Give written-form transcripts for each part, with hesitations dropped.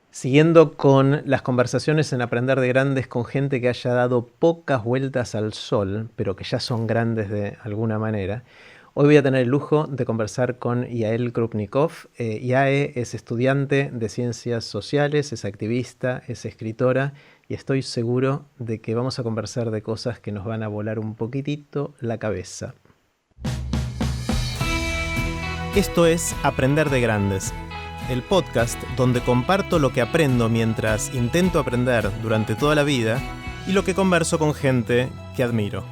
Siguiendo con las conversaciones en Aprender de Grandes con gente que haya dado pocas vueltas al sol, pero que ya son grandes de alguna manera, hoy voy a tener el lujo de conversar con Yael Krupnikov. Yael es estudiante de Ciencias Sociales, es activista, es escritora y estoy seguro de que vamos a conversar de cosas que nos van a volar un poquitito la cabeza. Esto es Aprender de Grandes, el podcast donde comparto lo que aprendo mientras intento aprender durante toda la vida y lo que converso con gente que admiro.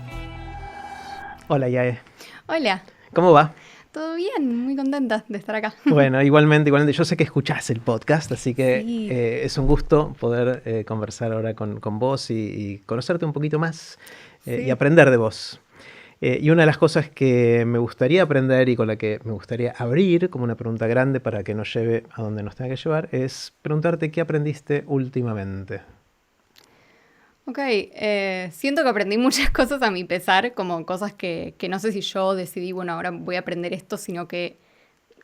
Hola, Yael. Hola. ¿Cómo va? Todo bien, muy contenta de estar acá. Bueno, igualmente. Yo sé que escuchás el podcast, así que Sí. Es un gusto poder conversar ahora con vos y conocerte un poquito más y aprender de vos. Y una de las cosas que me gustaría aprender y con la que me gustaría abrir como una pregunta grande para que nos lleve a donde nos tenga que llevar es preguntarte qué aprendiste últimamente. Ok, siento que aprendí muchas cosas a mi pesar, como cosas que no sé si yo decidí, bueno, ahora voy a aprender esto, sino que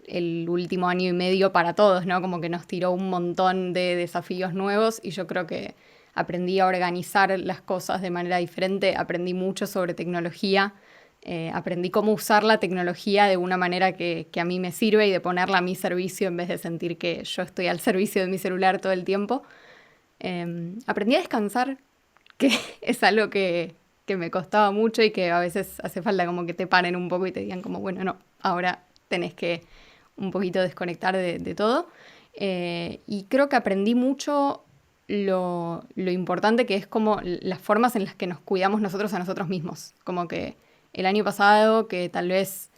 el último año y medio para todos, ¿no? Como que nos tiró un montón de desafíos nuevos y yo creo que aprendí a organizar las cosas de manera diferente, aprendí mucho sobre tecnología, aprendí cómo usar la tecnología de una manera que a mí me sirve y de ponerla a mi servicio en vez de sentir que yo estoy al servicio de mi celular todo el tiempo. Aprendí a descansar, que es algo que me costaba mucho y que a veces hace falta como que te paren un poco y te digan como, bueno, no, ahora tenés que un poquito desconectar de todo. Y creo que aprendí mucho lo importante que es como las formas en las que nos cuidamos nosotros a nosotros mismos. Como que el año pasado, que tal vez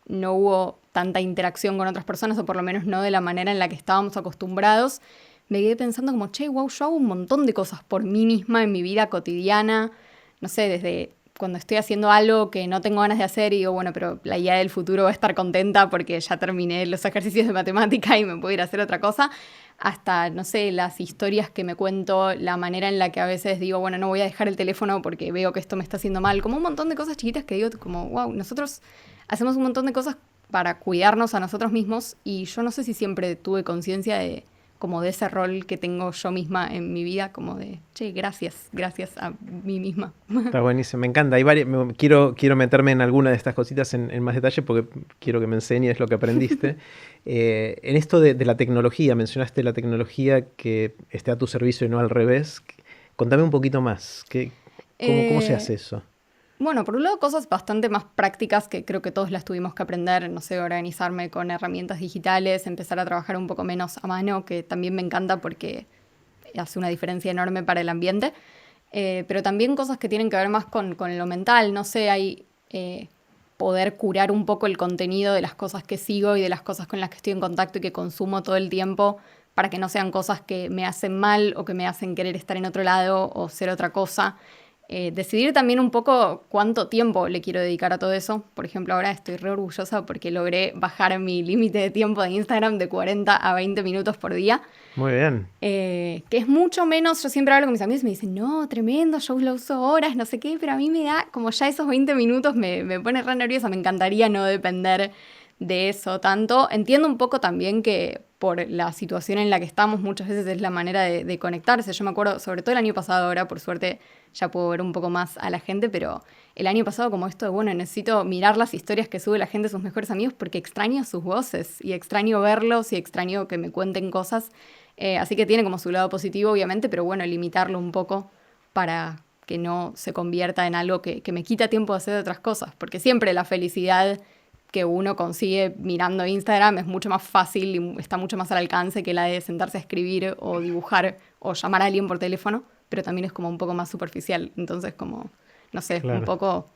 no hubo tanta interacción con otras personas, o por lo menos no de la manera en la que estábamos acostumbrados, me quedé pensando como, che, wow, yo hago un montón de cosas por mí misma en mi vida cotidiana, no sé, desde cuando estoy haciendo algo que no tengo ganas de hacer y digo, bueno, pero la idea del futuro va a estar contenta porque ya terminé los ejercicios de matemática y me puedo ir a hacer otra cosa, hasta, no sé, las historias que me cuento, la manera en la que a veces digo, bueno, no voy a dejar el teléfono porque veo que esto me está haciendo mal, como un montón de cosas chiquitas que digo como, wow, nosotros hacemos un montón de cosas para cuidarnos a nosotros mismos y yo no sé si siempre tuve conciencia de como de ese rol que tengo yo misma en mi vida, como de, che, gracias a mí misma. Está buenísimo, me encanta. Quiero meterme en alguna de estas cositas en más detalle porque quiero que me enseñes lo que aprendiste. En esto de la tecnología, mencionaste la tecnología que esté a tu servicio y no al revés. Contame un poquito más. ¿Cómo se hace Eh, eso? Bueno, por un lado, cosas bastante más prácticas que creo que todos las tuvimos que aprender, no sé, organizarme con herramientas digitales, empezar a trabajar un poco menos a mano, que también me encanta porque hace una diferencia enorme para el ambiente. Pero también cosas que tienen que ver más con lo mental, no sé, hay poder curar un poco el contenido de las cosas que sigo y de las cosas con las que estoy en contacto y que consumo todo el tiempo para que no sean cosas que me hacen mal o que me hacen querer estar en otro lado o ser otra cosa. Decidir también un poco cuánto tiempo le quiero dedicar a todo eso. Por ejemplo, ahora estoy re orgullosa porque logré bajar mi límite de tiempo de Instagram de 40 a 20 minutos por día. Muy bien. Que es mucho menos, yo siempre hablo con mis amigos y me dicen, no, tremendo, yo lo uso horas, no sé qué, pero a mí me da, como ya esos 20 minutos me pone re nerviosa, me encantaría no depender de eso tanto. Entiendo un poco también que por la situación en la que estamos muchas veces es la manera de conectarse. Yo me acuerdo, sobre todo el año pasado, ahora por suerte ya puedo ver un poco más a la gente, pero el año pasado como esto de, bueno, necesito mirar las historias que sube la gente, sus mejores amigos, porque extraño sus voces y extraño verlos y extraño que me cuenten cosas. Así que tiene como su lado positivo, obviamente, pero bueno, limitarlo un poco para que no se convierta en algo que me quita tiempo de hacer otras cosas, porque siempre la felicidad que uno consigue mirando Instagram es mucho más fácil y está mucho más al alcance que la de sentarse a escribir o dibujar o llamar a alguien por teléfono, pero también es como un poco más superficial, entonces como, no sé, un Claro. poco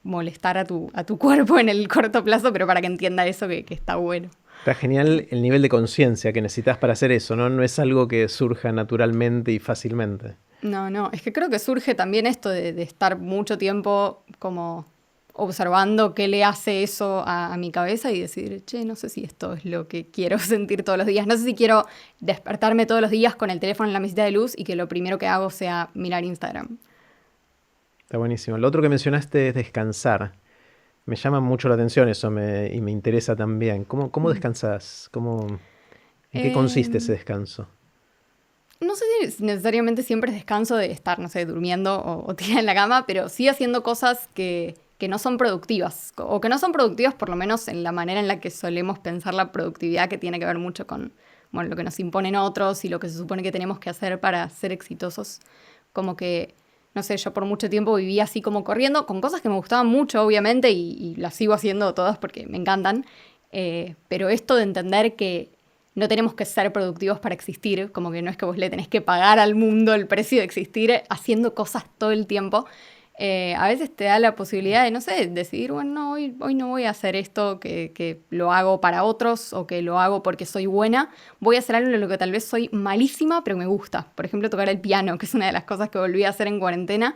molestar a tu cuerpo en el corto plazo, pero para que entienda eso que está bueno. Está genial el nivel de conciencia que necesitas para hacer eso, ¿no? No es algo que surja naturalmente y fácilmente. No, no, es que creo que surge también esto de estar mucho tiempo como observando qué le hace eso a mi cabeza y decir, che, no sé si esto es lo que quiero sentir todos los días, no sé si quiero despertarme todos los días con el teléfono en la mesita de luz y que lo primero que hago sea mirar Instagram. Está buenísimo. Lo otro que mencionaste es descansar. Me llama mucho la atención eso y me interesa también. ¿Cómo descansás? ¿En qué consiste ese Em, descanso? no sé si necesariamente siempre es descanso de estar, no sé, durmiendo o tirada en la cama, pero sí haciendo cosas que no son productivas, o que no son productivas por lo menos en la manera en la que solemos pensar la productividad, que tiene que ver mucho con, bueno, lo que nos imponen otros y lo que se supone que tenemos que hacer para ser exitosos. Como que, no sé, yo por mucho tiempo vivía así como corriendo, con cosas que me gustaban mucho, obviamente, y las sigo haciendo todas porque me encantan, pero esto de entender que no tenemos que ser productivos para existir, como que no es que vos le tenés que pagar al mundo el precio de existir haciendo cosas todo el tiempo. A veces te da la posibilidad de, no sé, decidir, bueno, no, hoy no voy a hacer esto que lo hago para otros o que lo hago porque soy buena. Voy a hacer algo en lo que tal vez soy malísima, pero me gusta. Por ejemplo, tocar el piano, que es una de las cosas que volví a hacer en cuarentena,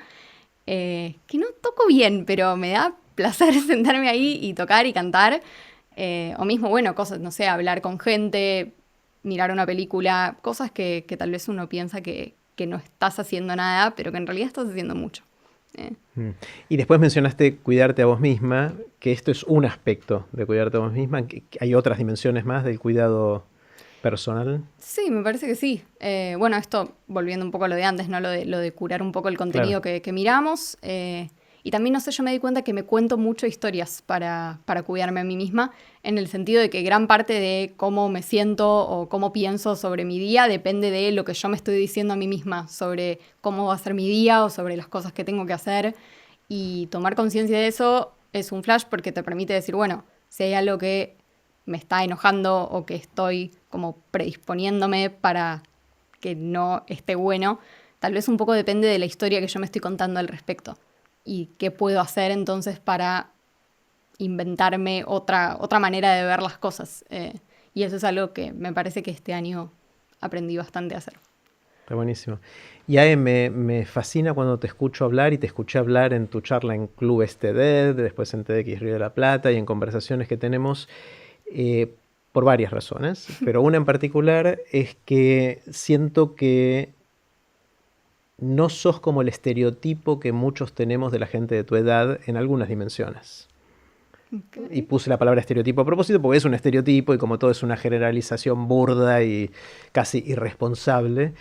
que no toco bien, pero me da placer sentarme ahí y tocar y cantar. O mismo, bueno, cosas, no sé, hablar con gente, mirar una película, cosas que tal vez uno piensa que no estás haciendo nada, pero que en realidad estás haciendo mucho. Eh, Mm. Y después mencionaste cuidarte a vos misma, que esto es un aspecto de cuidarte a vos misma, que hay otras dimensiones más del cuidado personal. sí, me parece que sí. Bueno, esto volviendo un poco a lo de antes, ¿no? Lo de curar un poco el Claro. contenido que miramos. Y también, no sé, yo me di cuenta que me cuento mucho historias para cuidarme a mí misma, en el sentido de que gran parte de cómo me siento o cómo pienso sobre mi día depende de lo que yo me estoy diciendo a mí misma, sobre cómo va a ser mi día o sobre las cosas que tengo que hacer. Y tomar conciencia de eso es un flash porque te permite decir, bueno, si hay algo que me está enojando o que estoy como predisponiéndome para que no esté bueno, tal vez un poco depende de la historia que yo me estoy contando al respecto y qué puedo hacer entonces para inventarme otra manera de ver las cosas. Y eso es algo que me parece que este año aprendí bastante a hacer. Está buenísimo. Y Ae, me fascina cuando te escucho hablar y te escuché hablar en tu charla en Club TED, después en TEDx Río de la Plata y en conversaciones que tenemos por varias razones, pero una en particular es que siento que no sos como el estereotipo que muchos tenemos de la gente de tu edad en algunas dimensiones. Y Okay. puse la palabra estereotipo a propósito porque es un estereotipo y como todo es una generalización burda y casi irresponsable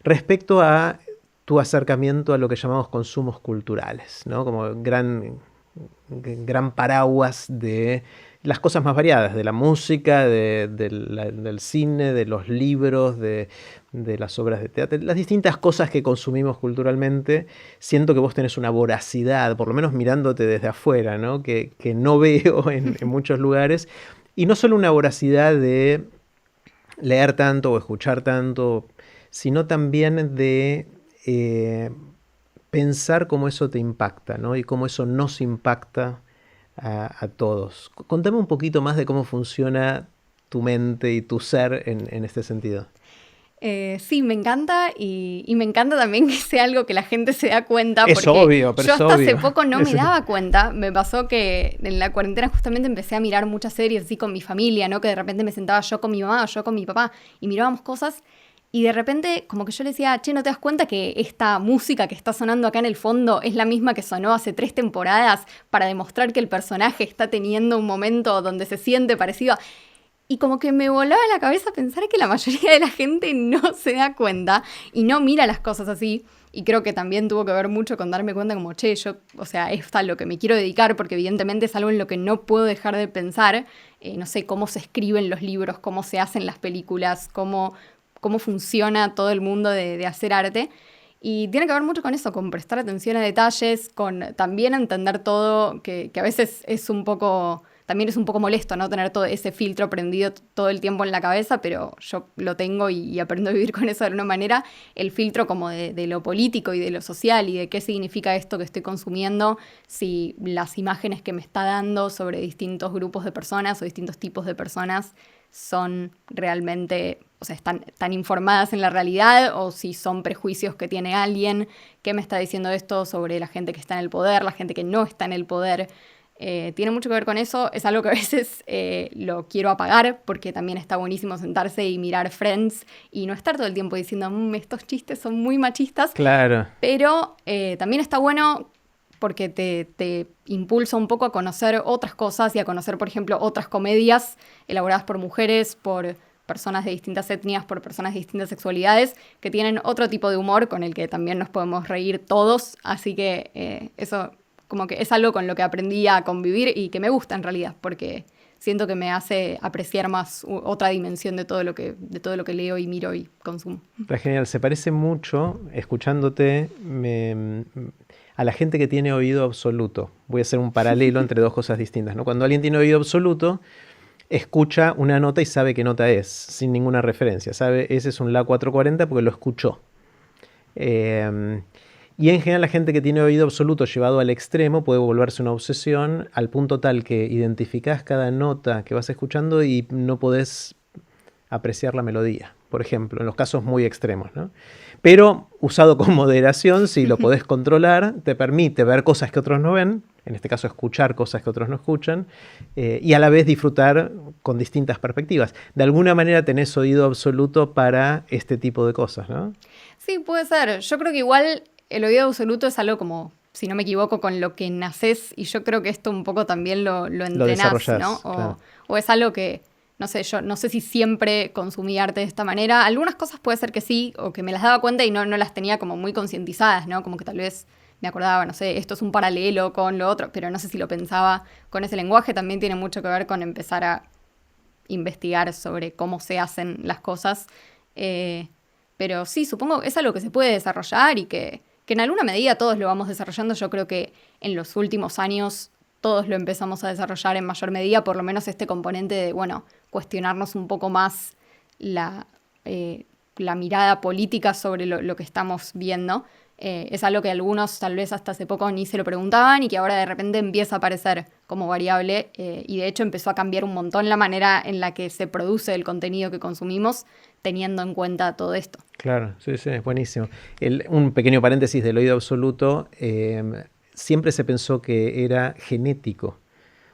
respecto a tu acercamiento a lo que llamamos consumos culturales, ¿no? Como gran paraguas de las cosas más variadas, de la música, del cine, de los libros, de las obras de teatro, las distintas cosas que consumimos culturalmente. Siento que vos tenés una voracidad, por lo menos mirándote desde afuera, ¿no? Que no veo en muchos lugares. Y no solo una voracidad de leer tanto o escuchar tanto, sino también de pensar cómo eso te impacta, ¿no? Y cómo eso nos impacta a todos. Contame un poquito más de cómo funciona tu mente y tu ser en este sentido. Sí, me encanta y me encanta también que sea algo que la gente se da cuenta, Es porque obvio, pero yo es hasta hace obvio. poco no me daba cuenta. Me pasó que en la cuarentena justamente empecé a mirar muchas series así con mi familia, ¿no? Que de repente me sentaba yo con mi mamá o yo con mi papá y mirábamos cosas y de repente como que yo le decía, che, ¿no te das cuenta que esta música que está sonando acá en el fondo es la misma que sonó hace 3 temporadas para demostrar que el personaje está teniendo un momento donde se siente parecido a... Y como que me volaba la cabeza pensar que la mayoría de la gente no se da cuenta y no mira las cosas así. Y creo que también tuvo que ver mucho con darme cuenta como, che, yo, o sea, es a lo que me quiero dedicar porque evidentemente es algo en lo que no puedo dejar de pensar. No sé cómo se escriben los libros, cómo se hacen las películas, cómo funciona todo el mundo de hacer arte. Y tiene que ver mucho con eso, con prestar atención a detalles, con también entender todo, que a veces es un poco, también es un poco molesto, ¿no? Tener todo ese filtro prendido todo el tiempo en la cabeza, pero yo lo tengo y aprendo a vivir con eso de alguna manera. El filtro como de lo político y de lo social y de qué significa esto que estoy consumiendo, si las imágenes que me está dando sobre distintos grupos de personas o distintos tipos de personas son realmente, o sea, están informadas en la realidad o si son prejuicios que tiene alguien que me está diciendo esto sobre la gente que está en el poder, la gente que no está en el poder. Tiene mucho que ver con eso, es algo que a veces lo quiero apagar porque también está buenísimo sentarse y mirar Friends y no estar todo el tiempo diciendo estos chistes son muy machistas, Claro. pero también está bueno porque te impulsa un poco a conocer otras cosas y a conocer, por ejemplo, otras comedias elaboradas por mujeres, por personas de distintas etnias, por personas de distintas sexualidades, que tienen otro tipo de humor con el que también nos podemos reír todos, así que eso como que es algo con lo que aprendí a convivir y que me gusta en realidad, porque siento que me hace apreciar más otra dimensión de todo lo que leo y miro y consumo. Está genial, se parece mucho, escuchándote, a la gente que tiene oído absoluto. Voy a hacer un paralelo entre dos cosas distintas, ¿no? Cuando alguien tiene oído absoluto, escucha una nota y sabe qué nota es, sin ninguna referencia. Sabe, ese es un La 440 porque lo escuchó. Y en general la gente que tiene oído absoluto llevado al extremo puede volverse una obsesión al punto tal que identificás cada nota que vas escuchando y no podés apreciar la melodía, por ejemplo, en los casos muy extremos, ¿no? Pero usado con moderación, si lo podés controlar, te permite ver cosas que otros no ven, en este caso escuchar cosas que otros no escuchan, y a la vez disfrutar con distintas perspectivas. De alguna manera tenés oído absoluto para este tipo de cosas, ¿no? Sí, puede ser. Yo creo que igual el oído absoluto es algo como, si no me equivoco, con lo que nacés, y yo creo que esto un poco también lo entrenás, ¿no? Claro. O es algo que, no sé, yo no sé si siempre consumí arte de esta manera. Algunas cosas puede ser que sí, o que me las daba cuenta y no las tenía como muy concientizadas, ¿no? Como que tal vez me acordaba, no sé, esto es un paralelo con lo otro, pero no sé si lo pensaba con ese lenguaje. También tiene mucho que ver con empezar a investigar sobre cómo se hacen las cosas. Pero sí, supongo que es algo que se puede desarrollar y que en alguna medida todos lo vamos desarrollando. Yo creo que en los últimos años todos lo empezamos a desarrollar en mayor medida, por lo menos este componente de, bueno, cuestionarnos un poco más la mirada política sobre lo que estamos viendo. Es algo que algunos tal vez hasta hace poco ni se lo preguntaban y que ahora de repente empieza a aparecer como variable y de hecho empezó a cambiar un montón la manera en la que se produce el contenido que consumimos teniendo en cuenta todo esto. Claro, sí, es buenísimo. Un pequeño paréntesis del oído absoluto, siempre se pensó que era genético,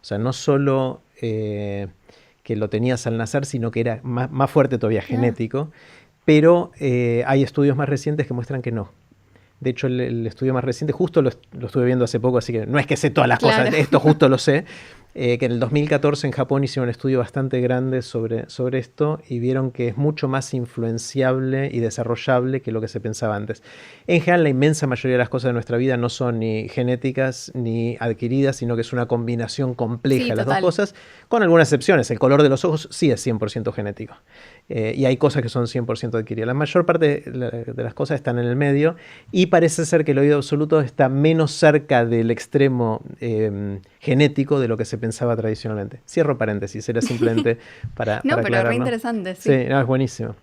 o sea, no solo que lo tenías al nacer, sino que era más fuerte todavía genético, pero hay estudios más recientes que muestran que no. De hecho, el estudio más reciente, justo lo estuve viendo hace poco, así que no es que sé todas las cosas, esto justo lo sé, que en el 2014 en Japón hicieron un estudio bastante grande sobre esto y vieron que es mucho más influenciable y desarrollable que lo que se pensaba antes. En general, la inmensa mayoría de las cosas de nuestra vida no son ni genéticas ni adquiridas, sino que es una combinación compleja de las dos cosas, con algunas excepciones. El color de los ojos sí es 100% genético. Y hay cosas que son 100% adquiridas. La mayor parte de las cosas están en el medio y parece ser que el oído absoluto está menos cerca del extremo genético de lo que se pensaba tradicionalmente. Cierro paréntesis, era simplemente para no, para pero re ¿no? interesante, sí. Sí, no, es buenísimo.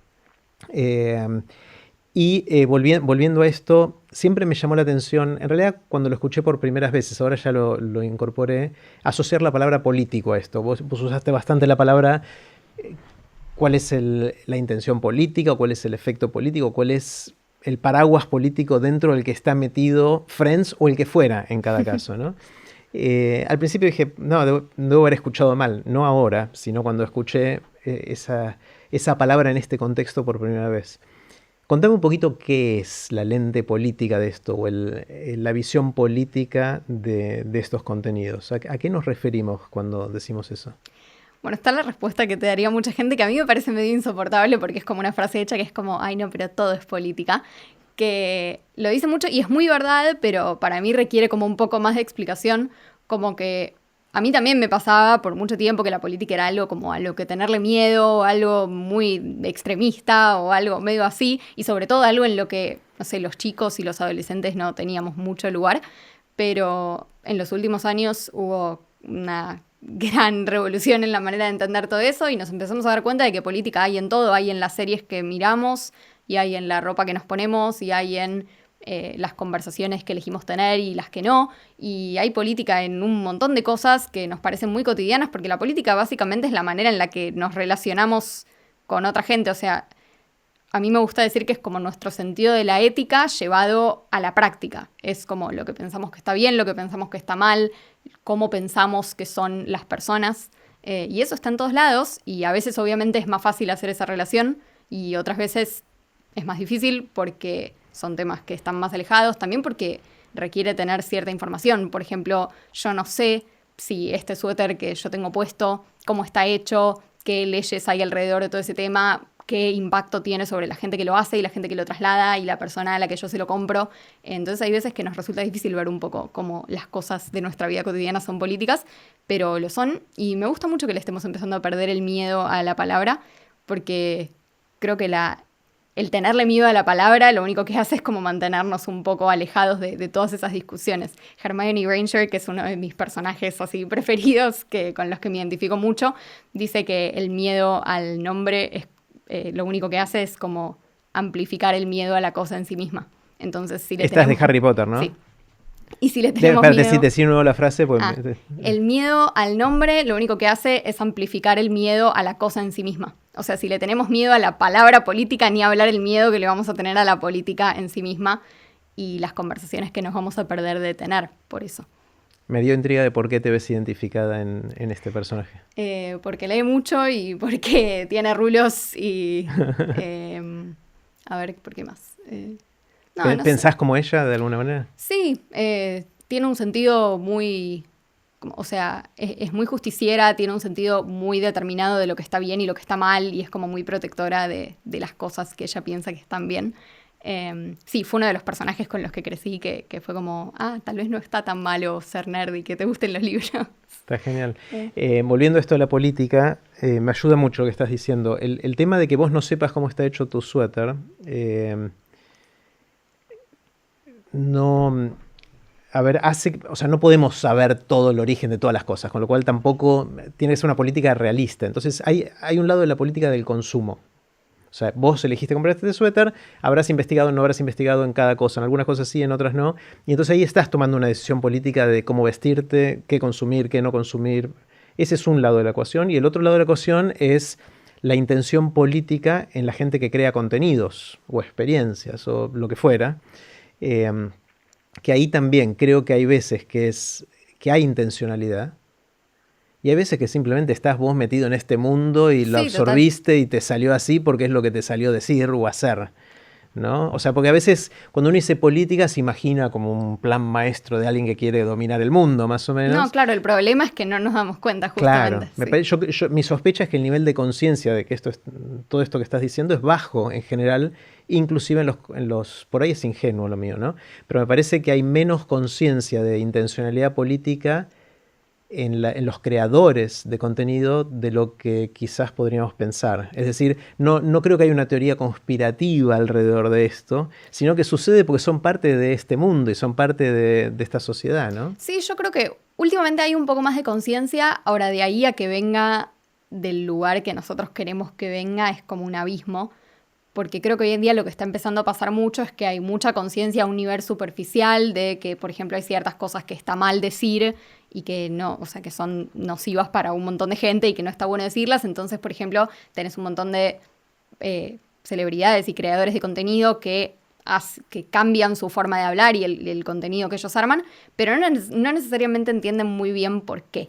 Volviendo a esto, siempre me llamó la atención, en realidad cuando lo escuché por primeras veces, ahora ya lo incorporé, asociar la palabra político a esto. Vos usaste bastante la palabra. ¿Cuál es la intención política? ¿Cuál es el efecto político? ¿Cuál es el paraguas político dentro del que está metido Friends o el que fuera en cada caso, ¿no? Al principio dije, no, debo haber escuchado mal, no ahora, sino cuando escuché esa palabra en este contexto por primera vez. Contame un poquito qué es la lente política de esto o la visión política de estos contenidos. ¿A qué nos referimos cuando decimos eso? Bueno, está la respuesta que te daría mucha gente, que a mí me parece medio insoportable porque es como una frase hecha que es como, ay no, pero todo es política, que lo dice mucho y es muy verdad, pero para mí requiere como un poco más de explicación, como que a mí también me pasaba por mucho tiempo que la política era algo como a lo que tenerle miedo, algo muy extremista o algo medio así, y sobre todo algo en lo que, no sé, los chicos y los adolescentes no teníamos mucho lugar, pero en los últimos años hubo una gran revolución en la manera de entender todo eso y nos empezamos a dar cuenta de que política hay en todo, hay en las series que miramos y hay en la ropa que nos ponemos y hay en las conversaciones que elegimos tener y las que no, y hay política en un montón de cosas que nos parecen muy cotidianas porque la política básicamente es la manera en la que nos relacionamos con otra gente, o sea, a mí me gusta decir que es como nuestro sentido de la ética llevado a la práctica. Es como lo que pensamos que está bien, lo que pensamos que está mal, cómo pensamos que son las personas. Y eso está en todos lados y a veces obviamente es más fácil hacer esa relación y otras veces es más difícil porque son temas que están más alejados, también porque requiere tener cierta información. Por ejemplo, yo no sé si este suéter que yo tengo puesto, cómo está hecho, qué leyes hay alrededor de todo ese tema, qué impacto tiene sobre la gente que lo hace y la gente que lo traslada y la persona a la que yo se lo compro. Entonces hay veces que nos resulta difícil ver un poco cómo las cosas de nuestra vida cotidiana son políticas, pero lo son, y me gusta mucho que le estemos empezando a perder el miedo a la palabra, porque creo que el tenerle miedo a la palabra lo único que hace es como mantenernos un poco alejados de todas esas discusiones. Hermione Granger, que es uno de mis personajes así preferidos, con los que me identifico mucho, dice que el miedo al nombre lo único que hace es como amplificar el miedo a la cosa en sí misma. Entonces, si le Esta es tenemos, de Harry Potter, ¿no? Sí. Y si le tenemos Espérate, miedo... decir nuevo la frase. Pues... el miedo al nombre lo único que hace es amplificar el miedo a la cosa en sí misma. O sea, si le tenemos miedo a la palabra política, ni hablar el miedo que le vamos a tener a la política en sí misma y las conversaciones que nos vamos a perder de tener por eso. Me dio intriga de por qué te ves identificada en este personaje. Porque lee mucho y porque tiene rulos y... a ver, ¿por qué más? No ¿Pensás sé. como ella de alguna manera? Sí, tiene un sentido muy... O sea, es muy justiciera, tiene un sentido muy determinado de lo que está bien y lo que está mal, y es como muy protectora de las cosas que ella piensa que están bien. Sí, fue uno de los personajes con los que crecí, que fue como, tal vez no está tan malo ser nerd y que te gusten los libros. Está genial. Volviendo a esto de la política, me ayuda mucho lo que estás diciendo. El tema de que vos no sepas cómo está hecho tu suéter, no... A ver, o sea, no podemos saber todo el origen de todas las cosas, con lo cual tampoco tiene que ser una política realista. Entonces hay un lado de la política del consumo. O sea, vos elegiste comprar este suéter, habrás investigado o no habrás investigado en cada cosa. En algunas cosas sí, en otras no. Y entonces ahí estás tomando una decisión política de cómo vestirte, qué consumir, qué no consumir. Ese es un lado de la ecuación. Y el otro lado de la ecuación es la intención política en la gente que crea contenidos o experiencias o lo que fuera. Que ahí también creo que hay veces que hay intencionalidad y hay veces que simplemente estás vos metido en este mundo y lo absorbiste total. Y te salió así porque es lo que te salió decir o hacer, ¿no? O sea, porque a veces cuando uno dice política se imagina como un plan maestro de alguien que quiere dominar el mundo, más o menos. No, claro, el problema es que no nos damos cuenta justamente. Claro, sí. Mi sospecha es que el nivel de conciencia de que todo esto que estás diciendo es bajo en general, inclusive en los... Por ahí es ingenuo lo mío, ¿no? Pero me parece que hay menos conciencia de intencionalidad política en los creadores de contenido de lo que quizás podríamos pensar. Es decir, no creo que haya una teoría conspirativa alrededor de esto, sino que sucede porque son parte de este mundo y son parte de esta sociedad, ¿no? Sí, yo creo que últimamente hay un poco más de conciencia. Ahora, de ahí a que venga del lugar que nosotros queremos que venga es como un abismo, porque creo que hoy en día lo que está empezando a pasar mucho es que hay mucha conciencia a un nivel superficial de que, por ejemplo, hay ciertas cosas que está mal decir y que no, o sea, que son nocivas para un montón de gente y que no está bueno decirlas. Entonces, por ejemplo, tenés un montón de celebridades y creadores de contenido que cambian su forma de hablar y el contenido que ellos arman, pero no necesariamente entienden muy bien por qué.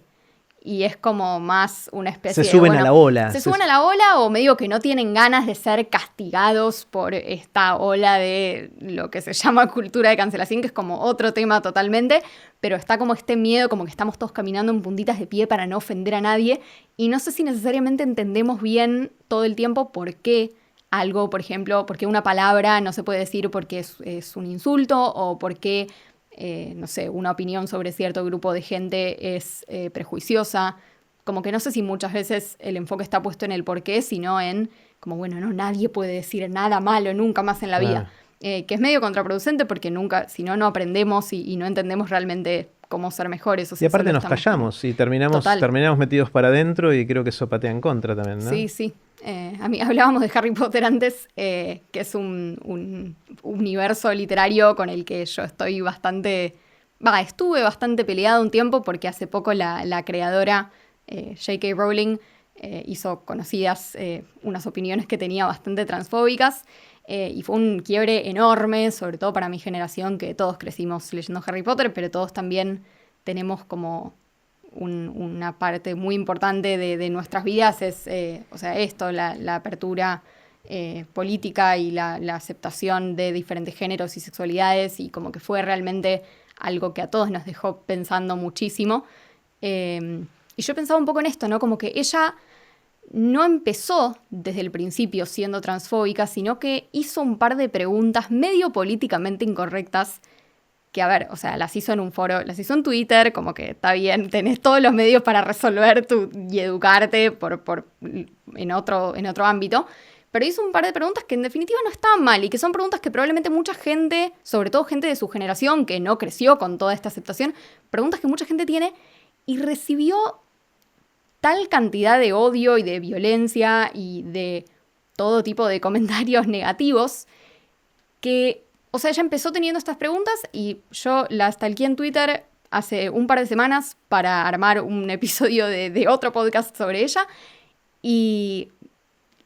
Y es como más una especie de... Se suben a la ola. Se suben a la ola, o medio que no tienen ganas de ser castigados por esta ola de lo que se llama cultura de cancelación, que es como otro tema totalmente, pero está como este miedo, como que estamos todos caminando en puntitas de pie para no ofender a nadie, y no sé si necesariamente entendemos bien todo el tiempo por qué algo, por ejemplo, por qué una palabra no se puede decir porque es un insulto, o por qué... no sé, una opinión sobre cierto grupo de gente es prejuiciosa. Como que no sé si muchas veces el enfoque está puesto en el por qué, sino en como, bueno, no, nadie puede decir nada malo nunca más en la vida. Que es medio contraproducente porque nunca, si no aprendemos y no entendemos realmente cómo ser mejores. O sea, y aparte nos callamos y terminamos metidos para adentro y creo que eso patea en contra también, ¿no? Sí, sí. A mí hablábamos de Harry Potter antes, que es un universo literario con el que yo estoy estuve bastante peleada un tiempo porque hace poco la creadora J.K. Rowling hizo conocidas unas opiniones que tenía bastante transfóbicas, y fue un quiebre enorme, sobre todo para mi generación, que todos crecimos leyendo Harry Potter, pero todos también tenemos como... una parte muy importante de nuestras vidas es, la apertura política y la aceptación de diferentes géneros y sexualidades, y como que fue realmente algo que a todos nos dejó pensando muchísimo. Y yo pensaba un poco en esto, ¿no? Como que ella no empezó desde el principio siendo transfóbica, sino que hizo un par de preguntas medio políticamente incorrectas que, a ver, o sea, las hizo en un foro, las hizo en Twitter, como que está bien, tenés todos los medios para resolver y educarte en otro ámbito, pero hizo un par de preguntas que en definitiva no estaban mal y que son preguntas que probablemente mucha gente, sobre todo gente de su generación que no creció con toda esta aceptación, preguntas que mucha gente tiene y recibió tal cantidad de odio y de violencia y de todo tipo de comentarios negativos que, o sea, ella empezó teniendo estas preguntas y yo la stalkeé en Twitter hace un par de semanas para armar un episodio de otro podcast sobre ella y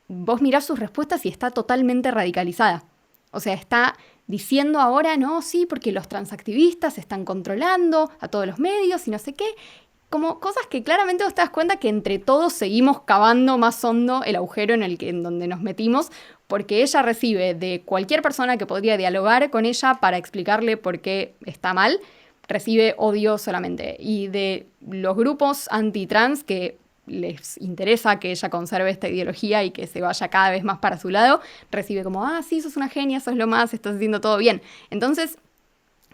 vos mirás sus respuestas y está totalmente radicalizada. O sea, está diciendo ahora, no, sí, porque los transactivistas están controlando a todos los medios y no sé qué. Como cosas que claramente vos te das cuenta que entre todos seguimos cavando más hondo el agujero en donde nos metimos, porque ella recibe de cualquier persona que podría dialogar con ella para explicarle por qué está mal, recibe odio solamente. Y de los grupos anti-trans que les interesa que ella conserve esta ideología y que se vaya cada vez más para su lado, recibe como, sí, sos una genia, sos lo más, estás haciendo todo bien. Entonces,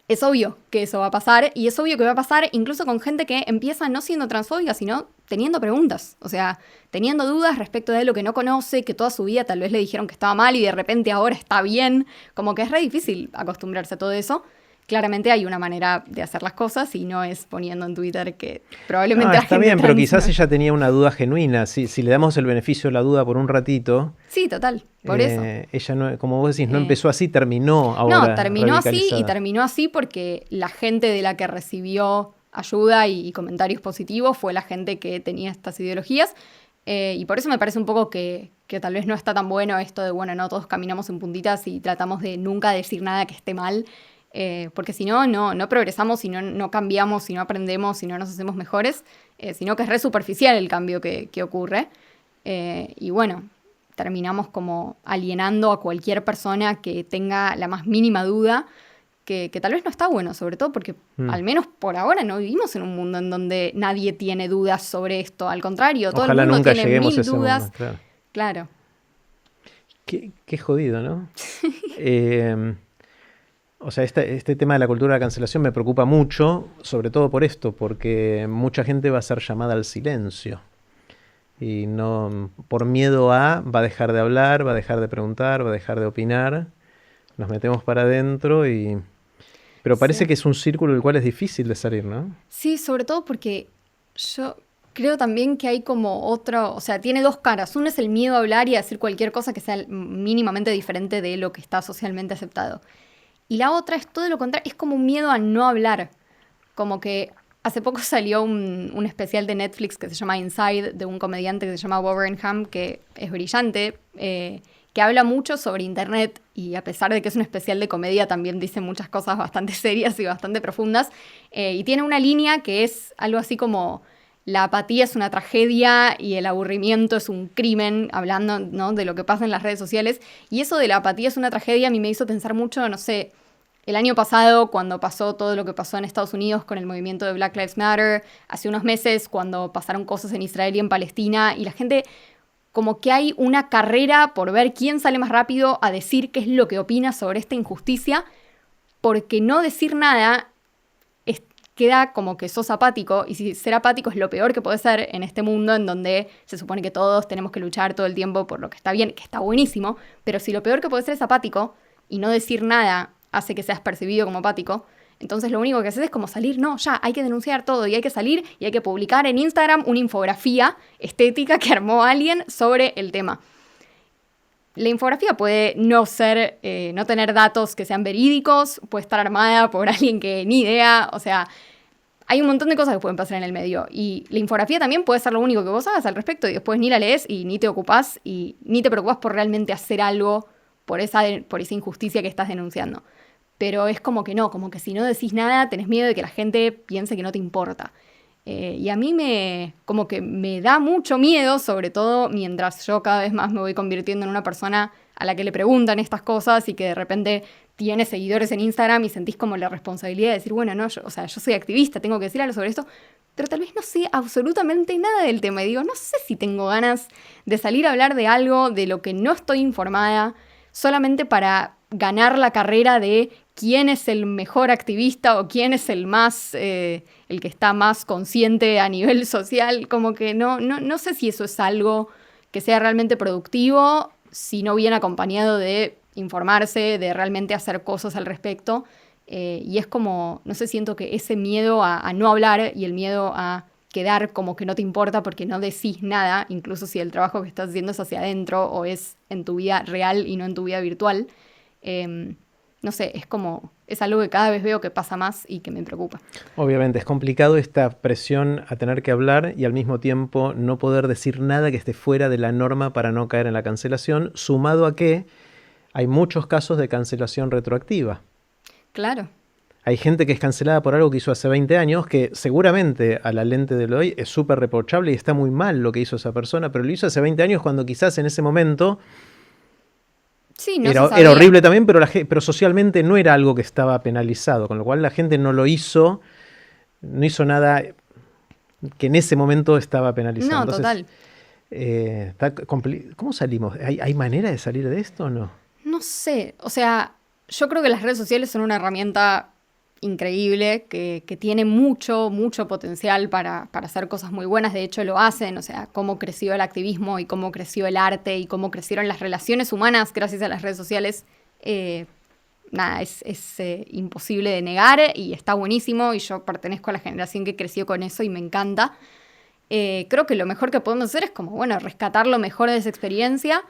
es obvio que eso va a pasar, y es obvio que va a pasar incluso con gente que empieza no siendo transfóbica, sino teniendo preguntas, o sea, teniendo dudas respecto de lo que no conoce, que toda su vida tal vez le dijeron que estaba mal y de repente ahora está bien, como que es re difícil acostumbrarse a todo eso. Claramente hay una manera de hacer las cosas y no es poniendo en Twitter que probablemente la está gente bien, pero trans quizás no. ella tenía una duda genuina. Si le damos el beneficio de la duda por un ratito, Sí, total, por eso. ella, no, como vos decís, no empezó así, terminó ahora No, terminó así radicalizada. y terminó así porque la gente de la que recibió ayuda y comentarios positivos fue la gente que tenía estas ideologías. Y por eso me parece un poco que tal vez no está tan bueno esto de, bueno, no todos caminamos en puntitas y tratamos de nunca decir nada que esté mal. Porque si no, no progresamos, si no cambiamos, si no aprendemos, si no nos hacemos mejores, sino que es re superficial el cambio que ocurre. Y bueno, terminamos como alienando a cualquier persona que tenga la más mínima duda, que tal vez no está bueno, sobre todo porque al menos por ahora no vivimos en un mundo en donde nadie tiene dudas sobre esto. Al contrario, todo Ojalá el mundo nunca tiene lleguemos mil a ese dudas. mundo, claro. Claro. Qué jodido, ¿no? O sea, este tema de la cultura de la cancelación me preocupa mucho, sobre todo por esto, porque mucha gente va a ser llamada al silencio. Y no, por miedo va a dejar de hablar, va a dejar de preguntar, va a dejar de opinar. Nos metemos para adentro pero parece Sí. que es un círculo del cual es difícil de salir, ¿no? Sí, sobre todo porque yo creo también que hay como otro, o sea, tiene dos caras. Uno es el miedo a hablar y a decir cualquier cosa que sea mínimamente diferente de lo que está socialmente aceptado. Y la otra es todo lo contrario, es como un miedo a no hablar. Como que hace poco salió un especial de Netflix que se llama Inside, de un comediante que se llama Wolverham, que es brillante, que habla mucho sobre internet y a pesar de que es un especial de comedia también dice muchas cosas bastante serias y bastante profundas. Y tiene una línea que es algo así como: la apatía es una tragedia y el aburrimiento es un crimen, hablando, ¿no?, de lo que pasa en las redes sociales. Y eso de la apatía es una tragedia a mí me hizo pensar mucho, no sé, el año pasado cuando pasó todo lo que pasó en Estados Unidos con el movimiento de Black Lives Matter, hace unos meses cuando pasaron cosas en Israel y en Palestina, y la gente, como que hay una carrera por ver quién sale más rápido a decir qué es lo que opina sobre esta injusticia, porque no decir nada queda como que sos apático, y si ser apático es lo peor que puede ser en este mundo en donde se supone que todos tenemos que luchar todo el tiempo por lo que está bien, que está buenísimo, pero si lo peor que puede ser es apático y no decir nada hace que seas percibido como apático, entonces lo único que haces es como salir, no, ya, hay que denunciar todo y hay que salir y hay que publicar en Instagram una infografía estética que armó alguien sobre el tema. La infografía puede no ser, no tener datos que sean verídicos, puede estar armada por alguien que ni idea, o sea, hay un montón de cosas que pueden pasar en el medio. Y la infografía también puede ser lo único que vos hagas al respecto y después ni la lees y ni te ocupás y ni te preocupás por realmente hacer algo por esa injusticia que estás denunciando. Pero es como que no, como que si no decís nada tenés miedo de que la gente piense que no te importa. Y a mí como que me da mucho miedo, sobre todo mientras yo cada vez más me voy convirtiendo en una persona a la que le preguntan estas cosas y que de repente tiene seguidores en Instagram y sentís como la responsabilidad de decir, bueno, no, yo soy activista, tengo que decir algo sobre esto, pero tal vez no sé absolutamente nada del tema. Y digo, no sé si tengo ganas de salir a hablar de algo de lo que no estoy informada, solamente para ganar la carrera de quién es el mejor activista o quién es el más, el que está más consciente a nivel social. Como que no sé si eso es algo que sea realmente productivo, si no viene acompañado de informarse, de realmente hacer cosas al respecto. Y es como, no sé, siento que ese miedo a no hablar y el miedo a quedar como que no te importa porque no decís nada, incluso si el trabajo que estás haciendo es hacia adentro o es en tu vida real y no en tu vida virtual, no sé, es algo que cada vez veo que pasa más y que me preocupa. Obviamente es complicado esta presión a tener que hablar y al mismo tiempo no poder decir nada que esté fuera de la norma para no caer en la cancelación, sumado a que hay muchos casos de cancelación retroactiva. Claro. Hay gente que es cancelada por algo que hizo hace 20 años, que seguramente a la lente de hoy es súper reprochable y está muy mal lo que hizo esa persona, pero lo hizo hace 20 años cuando quizás en ese momento Sí, no se era sabía. horrible también, pero socialmente no era algo que estaba penalizado, con lo cual la gente no lo hizo, no hizo nada que en ese momento estaba penalizado. No, Entonces, total. ¿cómo salimos? ¿Hay manera de salir de esto o no? No sé, o sea, yo creo que las redes sociales son una herramienta increíble que tiene mucho potencial para hacer cosas muy buenas. De hecho, lo hacen, o sea, cómo creció el activismo y cómo creció el arte y cómo crecieron las relaciones humanas gracias a las redes sociales. Nada, es imposible de negar y está buenísimo y yo pertenezco a la generación que creció con eso y me encanta. Creo que lo mejor que podemos hacer es como, bueno, rescatar lo mejor de esa experiencia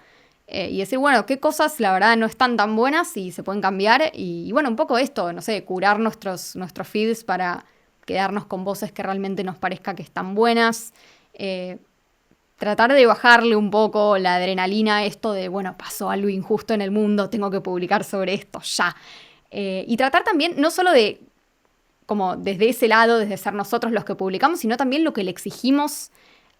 y decir, bueno, qué cosas la verdad no están tan buenas y se pueden cambiar. Y bueno, un poco esto, no sé, curar nuestros feeds para quedarnos con voces que realmente nos parezca que están buenas. Tratar de bajarle un poco la adrenalina a esto de, bueno, pasó algo injusto en el mundo, tengo que publicar sobre esto ya. Y tratar también, no solo de, como desde ese lado, desde ser nosotros los que publicamos, sino también lo que le exigimos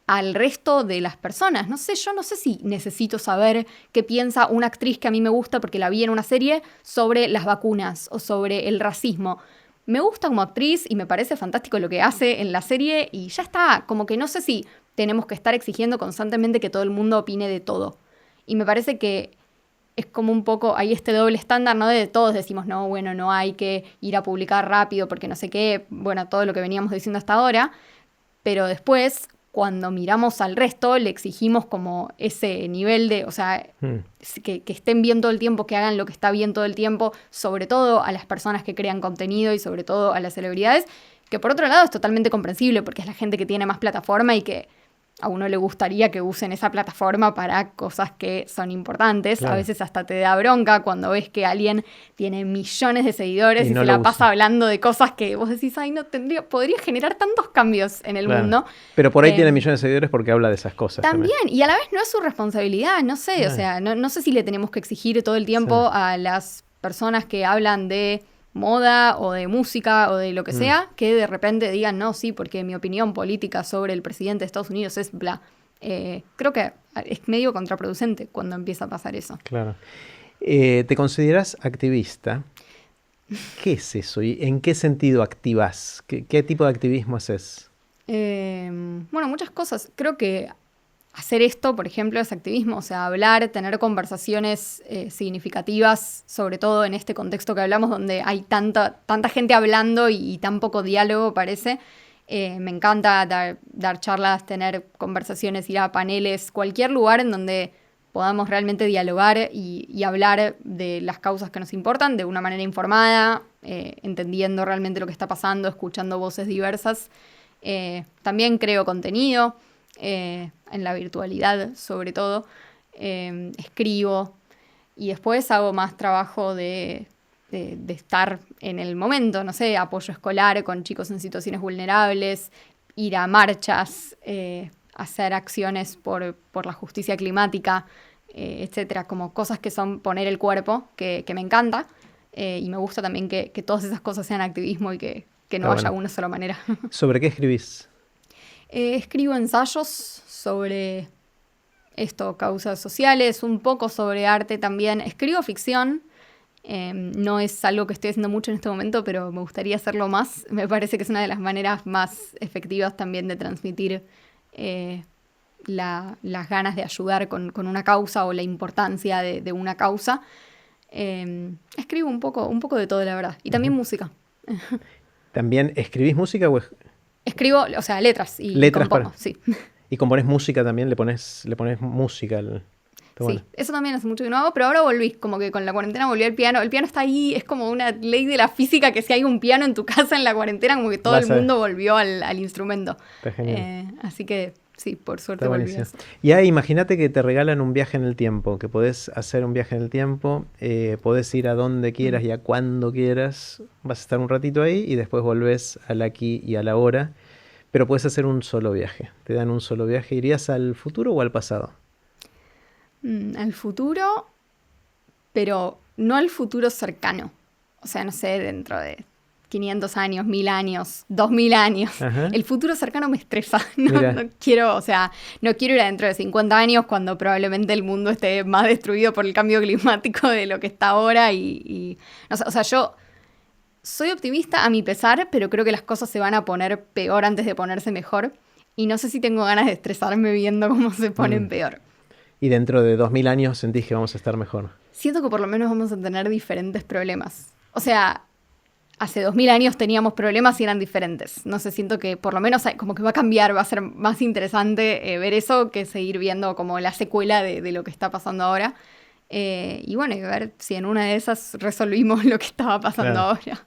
al resto de las personas. No sé, yo no sé si necesito saber qué piensa una actriz que a mí me gusta porque la vi en una serie sobre las vacunas o sobre el racismo. Me gusta como actriz y me parece fantástico lo que hace en la serie y ya está. Como que no sé si tenemos que estar exigiendo constantemente que todo el mundo opine de todo. Y me parece que es como un poco, hay este doble estándar, ¿no? De todos decimos, no, bueno, no hay que ir a publicar rápido porque no sé qué, bueno, todo lo que veníamos diciendo hasta ahora, pero después, cuando miramos al resto, le exigimos como ese nivel de, o sea, que estén bien todo el tiempo, que hagan lo que está bien todo el tiempo, sobre todo a las personas que crean contenido y sobre todo a las celebridades, que por otro lado es totalmente comprensible porque es la gente que tiene más plataforma y que a uno le gustaría que usen esa plataforma para cosas que son importantes. Claro. A veces hasta te da bronca cuando ves que alguien tiene millones de seguidores y no se lo la pasa usa. hablando de cosas que vos decís, ay, no tendría, podría generar tantos cambios en el Claro. mundo. Pero por ahí tiene millones de seguidores porque habla de esas cosas. También, y a la vez no es su responsabilidad, no sé, o sea, no sé si le tenemos que exigir todo el tiempo a las personas que hablan de moda o de música o de lo que sea, que de repente digan, no, sí, porque mi opinión política sobre el presidente de Estados Unidos es bla. Creo que es medio contraproducente cuando empieza a pasar eso. Claro. ¿Te consideras activista? ¿Qué es eso? ¿Y en qué sentido activas? ¿Qué tipo de activismo haces? Bueno, muchas cosas. Creo que hacer esto, por ejemplo, es activismo, o sea, hablar, tener conversaciones significativas, sobre todo en este contexto que hablamos, donde hay tanta gente hablando y tan poco diálogo, parece. Me encanta dar charlas, tener conversaciones, ir a paneles, cualquier lugar en donde podamos realmente dialogar y hablar de las causas que nos importan de una manera informada, entendiendo realmente lo que está pasando, escuchando voces diversas. También creo contenido, en la virtualidad sobre todo. Escribo y después hago más trabajo de estar en el momento, no sé, apoyo escolar con chicos en situaciones vulnerables, ir a marchas, hacer acciones por la justicia climática, etcétera, como cosas que son poner el cuerpo, que me encanta, y me gusta también que todas esas cosas sean activismo y que no haya una sola manera. ¿Sobre qué escribís? Escribo ensayos sobre esto, causas sociales, un poco sobre arte también. Escribo ficción No es algo que estoy haciendo mucho en este momento, pero me gustaría hacerlo más. Me parece que es una de las maneras más efectivas también de transmitir las ganas de ayudar con una causa o la importancia de una causa. Escribo un poco de todo, la verdad. Y también música. ¿También escribís música o Escribo, o sea, letras y letras compongo, sí. ¿Y componés música también? ¿Le pones música al...? Sí, Bueno. eso también hace mucho que no hago, pero ahora volví, como que con la cuarentena volví al piano. El piano está ahí, es como una ley de la física que si hay un piano en tu casa en la cuarentena, como que todo el mundo volvió al instrumento. Está genial. Así que sí, por suerte Está volví a buenísimo. eso. Y ahí imagínate que te regalan un viaje en el tiempo, que podés hacer un viaje en el tiempo, podés ir a donde quieras y a cuando quieras, vas a estar un ratito ahí y después volvés al aquí y a la hora, pero puedes hacer un solo viaje. Te dan un solo viaje. ¿Irías al futuro o al pasado? Al futuro, pero no al futuro cercano. O sea, no sé, dentro de 500 años, 1000 años, 2000 años. Ajá. El futuro cercano me estresa. No quiero ir a dentro de 50 años cuando probablemente el mundo esté más destruido por el cambio climático de lo que está ahora. No sé, o sea, yo soy optimista a mi pesar, pero creo que las cosas se van a poner peor antes de ponerse mejor. Y no sé si tengo ganas de estresarme viendo cómo se ponen peor. ¿Y dentro de 2000 años sentís que vamos a estar mejor? Siento que por lo menos vamos a tener diferentes problemas. O sea, hace 2000 años teníamos problemas y eran diferentes. No sé, siento que por lo menos como que va a cambiar, va a ser más interesante ver eso que seguir viendo como la secuela de lo que está pasando ahora. Y bueno, y ver si en una de esas resolvimos lo que estaba pasando ahora.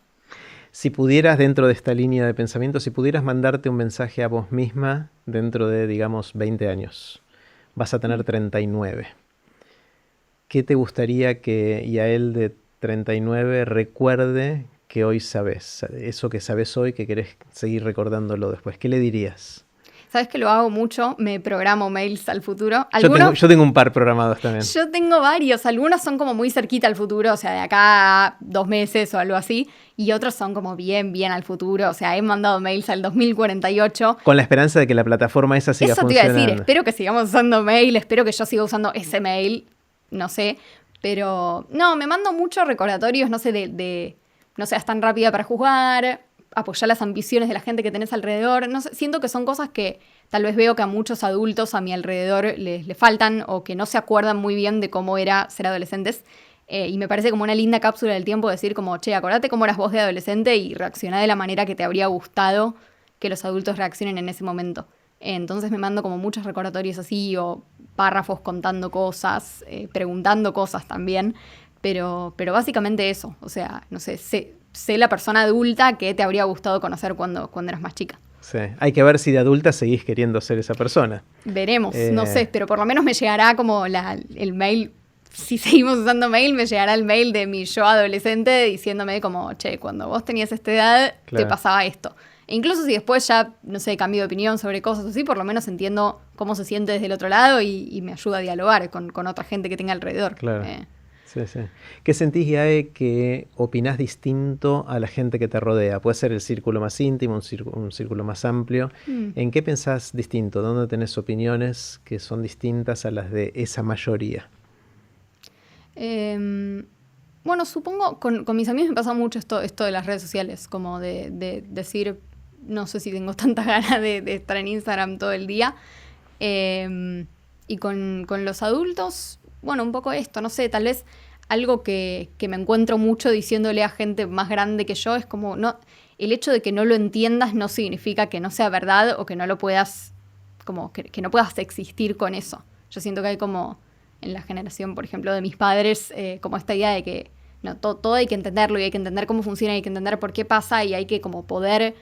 Si pudieras, dentro de esta línea de pensamiento, si pudieras mandarte un mensaje a vos misma dentro de, digamos, 20 años, vas a tener 39. ¿Qué te gustaría que Yael de 39 recuerde que hoy sabes? Eso que sabes hoy, que querés seguir recordándolo después. ¿Qué le dirías? ¿Sabes que lo hago mucho? Me programo mails al futuro. Yo tengo un par programados también. Yo tengo varios. Algunos son como muy cerquita al futuro, o sea, de acá a 2 meses o algo así. Y otros son como bien al futuro. O sea, he mandado mails al 2048. Con la esperanza de que la plataforma esa siga funcionando. Eso te iba a decir. Espero que sigamos usando mail. Espero que yo siga usando ese mail. No sé. Pero no, me mando muchos recordatorios, no sé, no seas tan rápida para juzgar, apoyar las ambiciones de la gente que tenés alrededor. No sé, siento que son cosas que tal vez veo que a muchos adultos a mi alrededor les faltan o que no se acuerdan muy bien de cómo era ser adolescentes. Y me parece como una linda cápsula del tiempo decir como, che, acordate cómo eras vos de adolescente y reaccioná de la manera que te habría gustado que los adultos reaccionen en ese momento. Entonces me mando como muchos recordatorios así o párrafos contando cosas, preguntando cosas también. Pero básicamente eso. O sea, no sé, sé la persona adulta que te habría gustado conocer cuando eras más chica. Sí, hay que ver si de adulta seguís queriendo ser esa persona. Veremos, no sé, pero por lo menos me llegará como el mail. Si seguimos usando mail, me llegará el mail de mi yo adolescente diciéndome como, che, cuando vos tenías esta edad, te pasaba esto. E incluso si después ya, no sé, cambio de opinión sobre cosas así, por lo menos entiendo cómo se siente desde el otro lado y me ayuda a dialogar con otra gente que tenga alrededor. Claro. Sí. ¿Qué sentís, Yae, que opinás distinto a la gente que te rodea? Puede ser el círculo más íntimo, un círculo más amplio. ¿En qué pensás distinto? ¿Dónde tenés opiniones que son distintas a las de esa mayoría? Bueno, supongo, con mis amigos me pasa mucho esto de las redes sociales, como de decir, no sé si tengo tantas ganas de estar en Instagram todo el día. Y con los adultos, bueno, un poco esto, no sé, tal vez algo que me encuentro mucho diciéndole a gente más grande que yo es como, no, el hecho de que no lo entiendas no significa que no sea verdad o que no lo puedas, como que no puedas existir con eso. Yo siento que hay como, en la generación, por ejemplo, de mis padres, como esta idea de que no, todo hay que entenderlo y hay que entender cómo funciona y hay que entender por qué pasa y hay que como poder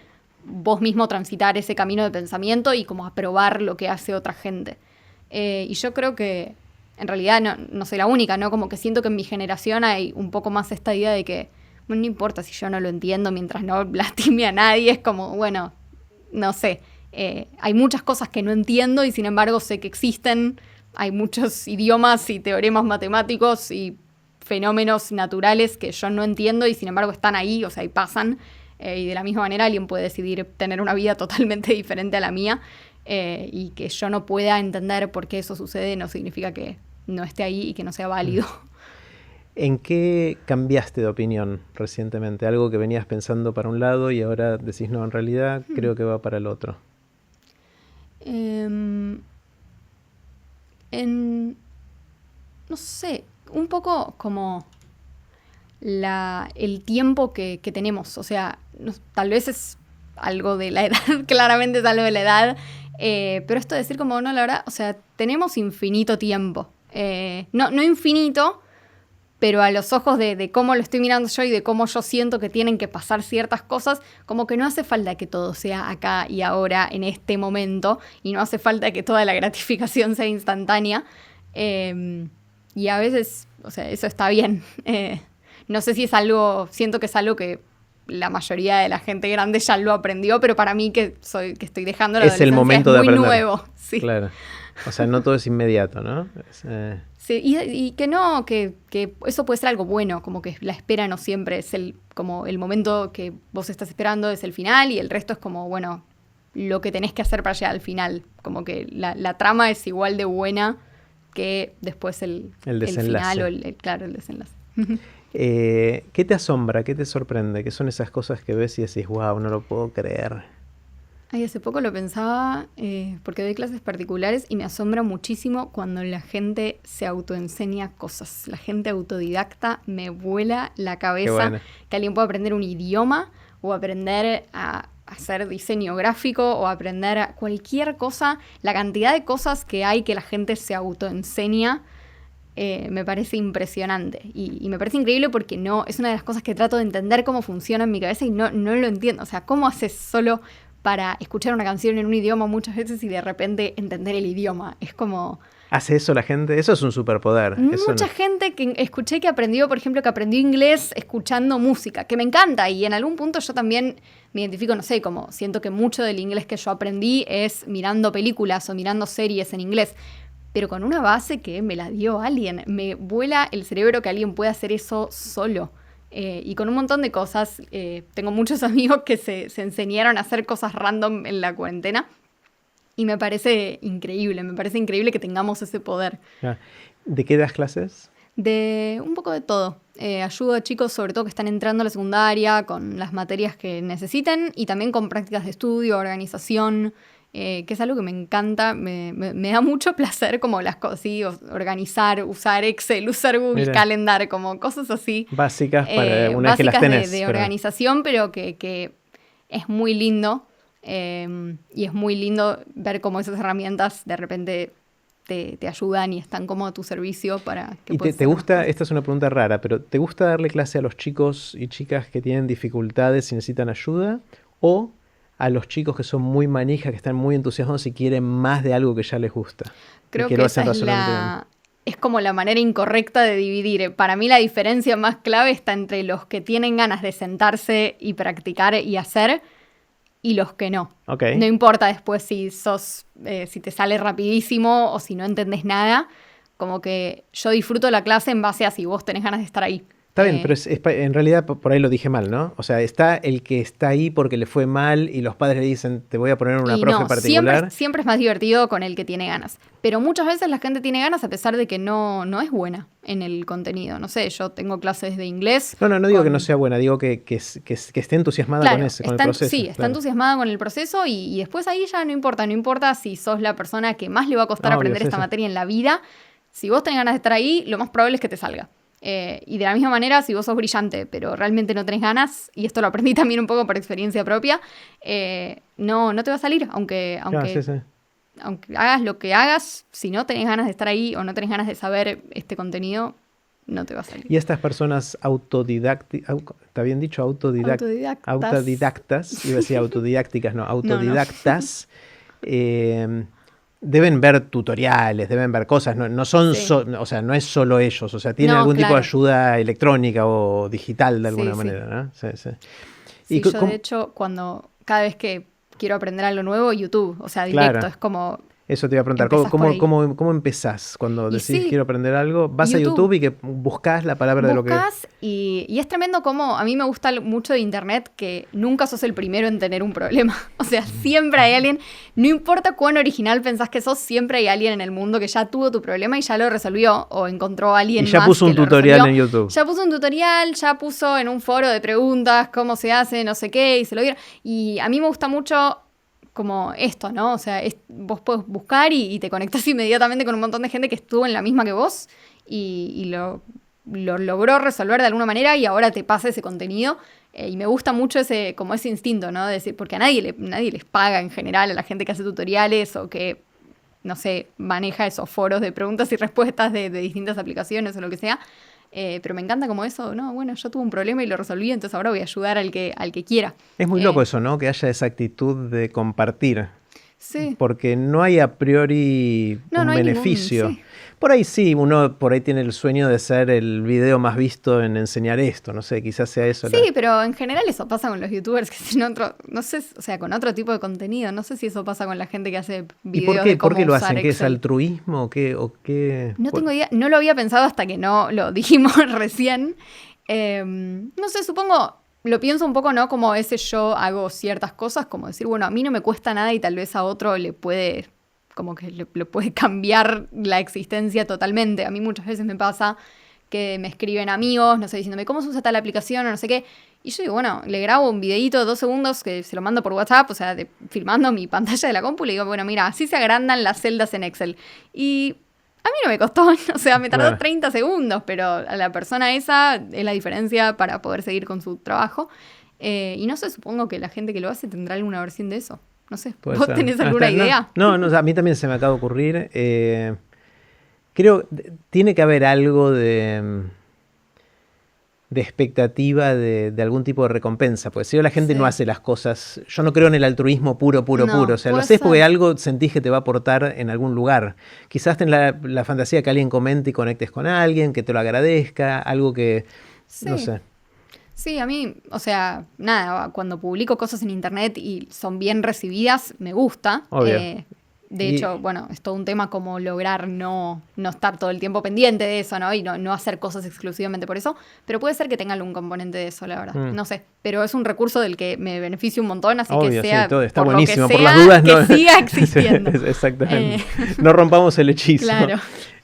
vos mismo transitar ese camino de pensamiento y como aprobar lo que hace otra gente. Y yo creo que en realidad no soy la única, ¿no? Como que siento que en mi generación hay un poco más esta idea de que bueno, no importa si yo no lo entiendo mientras no lastime a nadie, es como, bueno, no sé, hay muchas cosas que no entiendo y sin embargo sé que existen, hay muchos idiomas y teoremas matemáticos y fenómenos naturales que yo no entiendo y sin embargo están ahí, o sea, y pasan, y de la misma manera alguien puede decidir tener una vida totalmente diferente a la mía, y que yo no pueda entender por qué eso sucede no significa que no esté ahí y que no sea válido. ¿En qué cambiaste de opinión recientemente? Algo que venías pensando para un lado y ahora decís, no, en realidad creo que va para el otro. Em, no sé, un poco como el tiempo que tenemos. O sea, tal vez es algo de la edad, claramente es algo de la edad, pero esto de decir como, no, la verdad, o sea, tenemos infinito tiempo. No infinito, pero a los ojos de cómo lo estoy mirando yo y de cómo yo siento que tienen que pasar ciertas cosas, como que no hace falta que todo sea acá y ahora, en este momento, y no hace falta que toda la gratificación sea instantánea. Y a veces, o sea, eso está bien. No sé si es algo, siento que es algo que la mayoría de la gente grande ya lo aprendió, pero para mí que estoy dejando la Es el adolescencia momento es de muy aprender. nuevo. Sí. Claro. O sea, no todo es inmediato, ¿no? Sí, y que no, que eso puede ser algo bueno, como que la espera no siempre es como el momento que vos estás esperando es el final y el resto es como, bueno, lo que tenés que hacer para llegar al final. Como que la trama es igual de buena que después el desenlace. final o claro, el desenlace. ¿Qué te asombra? ¿Qué te sorprende? ¿Qué son esas cosas que ves y decís, wow, no lo puedo creer? Ay, hace poco lo pensaba porque doy clases particulares y me asombra muchísimo cuando la gente se autoenseña cosas. La gente autodidacta me vuela la cabeza. Bueno. Que alguien pueda aprender un idioma o aprender a hacer diseño gráfico o aprender a cualquier cosa. La cantidad de cosas que hay que la gente se autoenseña me parece impresionante. Y me parece increíble porque no es una de las cosas que trato de entender cómo funciona en mi cabeza y no lo entiendo. O sea, ¿cómo haces solo para escuchar una canción en un idioma muchas veces y de repente entender el idioma? Es como... ¿Hace eso la gente? Eso es un superpoder. Mucha gente que escuché que aprendió, por ejemplo, que aprendió inglés escuchando música, que me encanta y en algún punto yo también me identifico, no sé, como siento que mucho del inglés que yo aprendí es mirando películas o mirando series en inglés, pero con una base que me la dio alguien. Me vuela el cerebro que alguien pueda hacer eso solo. Y con un montón de cosas. Tengo muchos amigos que se enseñaron a hacer cosas random en la cuarentena. Y me parece increíble que tengamos ese poder. ¿De qué das clases? De un poco de todo. Ayudo a chicos, sobre todo que están entrando a la secundaria, con las materias que necesiten y también con prácticas de estudio, organización, que es algo que me encanta. Me da mucho placer como las cosas, ¿sí? Organizar, usar Excel, usar Google Mira. Calendar, como cosas así. Básicas para una vez que las tenés. de organización, pero que es muy lindo. Y es muy lindo ver cómo esas herramientas de repente te ayudan y están como a tu servicio para que puedas. ¿Y te gusta, esta es una pregunta rara, pero ¿te gusta darle clase a los chicos y chicas que tienen dificultades y necesitan ayuda? ¿O a los chicos que son muy manijas, que están muy entusiasmados y quieren más de algo que ya les gusta? Creo que esa es como la manera incorrecta de dividir. Para mí la diferencia más clave está entre los que tienen ganas de sentarse y practicar y hacer y los que no. Okay. No importa después si si te sale rapidísimo o si no entendés nada, como que yo disfruto la clase en base a si vos tenés ganas de estar ahí. Está bien, pero en realidad por ahí lo dije mal, ¿no? O sea, está el que está ahí porque le fue mal y los padres le dicen, te voy a poner una profe particular. Siempre es más divertido con el que tiene ganas. Pero muchas veces la gente tiene ganas a pesar de que no es buena en el contenido. No sé, yo tengo clases de inglés. No digo que no sea buena, digo que esté entusiasmada con el proceso. Sí, está entusiasmada con el proceso y después ahí ya no importa si sos la persona que más le va a costar aprender esta materia en la vida. Si vos tenés ganas de estar ahí, lo más probable es que te salga. Y de la misma manera, si vos sos brillante, pero realmente no tenés ganas, y esto lo aprendí también un poco por experiencia propia, no te va a salir, aunque hagas lo que hagas, si no tenés ganas de estar ahí o no tenés ganas de saber este contenido, no te va a salir. Y estas personas ¿está bien dicho? Autodidactas, iba a decir autodidácticas, no, autodidactas, deben ver tutoriales, deben ver cosas, no son, o sea, no es solo ellos, o sea, tienen algún tipo de ayuda electrónica o digital de alguna manera, ¿no? Sí. Sí, yo de hecho, cada vez que quiero aprender algo nuevo, YouTube, o sea, directo, es como... Eso te iba a preguntar, Empezás por ahí. ¿cómo empezás cuando Y decís sí, quiero aprender algo? ¿Vas a YouTube. YouTube y que buscas la palabra de lo que... Buscas y es tremendo como a mí me gusta mucho de internet que nunca sos el primero en tener un problema. O sea, siempre hay alguien, no importa cuán original pensás que sos, siempre hay alguien en el mundo que ya tuvo tu problema y ya lo resolvió o encontró a alguien Y ya más puso que un lo tutorial resolvió. en YouTube. Ya puso un tutorial, ya puso en un foro de preguntas cómo se hace, no sé qué, y se lo dieron. Y a mí me gusta mucho como esto, ¿no? O sea, vos podés buscar y te conectás inmediatamente con un montón de gente que estuvo en la misma que vos y lo logró resolver de alguna manera y ahora te pasa ese contenido. Y me gusta mucho ese instinto, ¿no? De decir, porque a nadie les paga en general a la gente que hace tutoriales o que, no sé, maneja esos foros de preguntas y respuestas de distintas aplicaciones o lo que sea. Pero me encanta como eso, no, bueno, yo tuve un problema y lo resolví, entonces ahora voy a ayudar al que quiera. Es muy loco eso, ¿no? Que haya esa actitud de compartir. Sí. Porque no hay a priori No, no un hay ningún, beneficio. sí. Por ahí sí, uno por ahí tiene el sueño de ser el video más visto en enseñar esto, no sé, quizás sea eso. Sí, pero en general eso pasa con los youtubers que hacen otro, no sé, o sea, con otro tipo de contenido. No sé si eso pasa con la gente que hace ¿Y videos por qué? de ¿Por cómo qué lo usar hacen? ¿Qué es Excel. altruismo? ¿O qué? No tengo idea, no lo había pensado hasta que no lo dijimos recién. No sé, supongo, lo pienso un poco, ¿no? Como a veces yo hago ciertas cosas, como decir, bueno, a mí no me cuesta nada y tal vez a otro le puede, como que le puede cambiar la existencia totalmente. A mí muchas veces me pasa que me escriben amigos, no sé, diciéndome cómo se usa tal aplicación o no sé qué. Y yo digo, bueno, le grabo un videito de 2 segundos que se lo mando por WhatsApp, o sea, filmando mi pantalla de la compu, y le digo, bueno, mira, así se agrandan las celdas en Excel. Y a mí no me costó, o sea, me tardó Claro. 30 segundos, pero a la persona esa es la diferencia para poder seguir con su trabajo. Y no sé, supongo que la gente que lo hace tendrá alguna versión de eso. No sé, Puede ¿vos ser. tenés Ah, alguna idea? No, o sea, a mí también se me acaba de ocurrir. Creo tiene que haber algo de expectativa de algún tipo de recompensa. Pues si la gente no Sí. hace las cosas, yo no creo en el altruismo puro. No, O sea, lo puede haces porque ser. algo sentís que te va a aportar en algún lugar. Quizás tenés la fantasía de que alguien comente y conectes con alguien, que te lo agradezca, algo que, no Sí. sé. Sí, a mí, o sea, nada, cuando publico cosas en internet y son bien recibidas, me gusta. Obvio. De Y- hecho, bueno, es todo un tema como lograr no estar todo el tiempo pendiente de eso, ¿no? Y no hacer cosas exclusivamente por eso. Pero puede ser que tenga algún componente de eso, la verdad. No sé. Pero es un recurso del que me beneficio un montón, así Obvio, que sea, sí, todo está por buenísimo. lo que Por sea, las dudas, que no. siga existiendo. Exactamente. No rompamos el hechizo. Claro.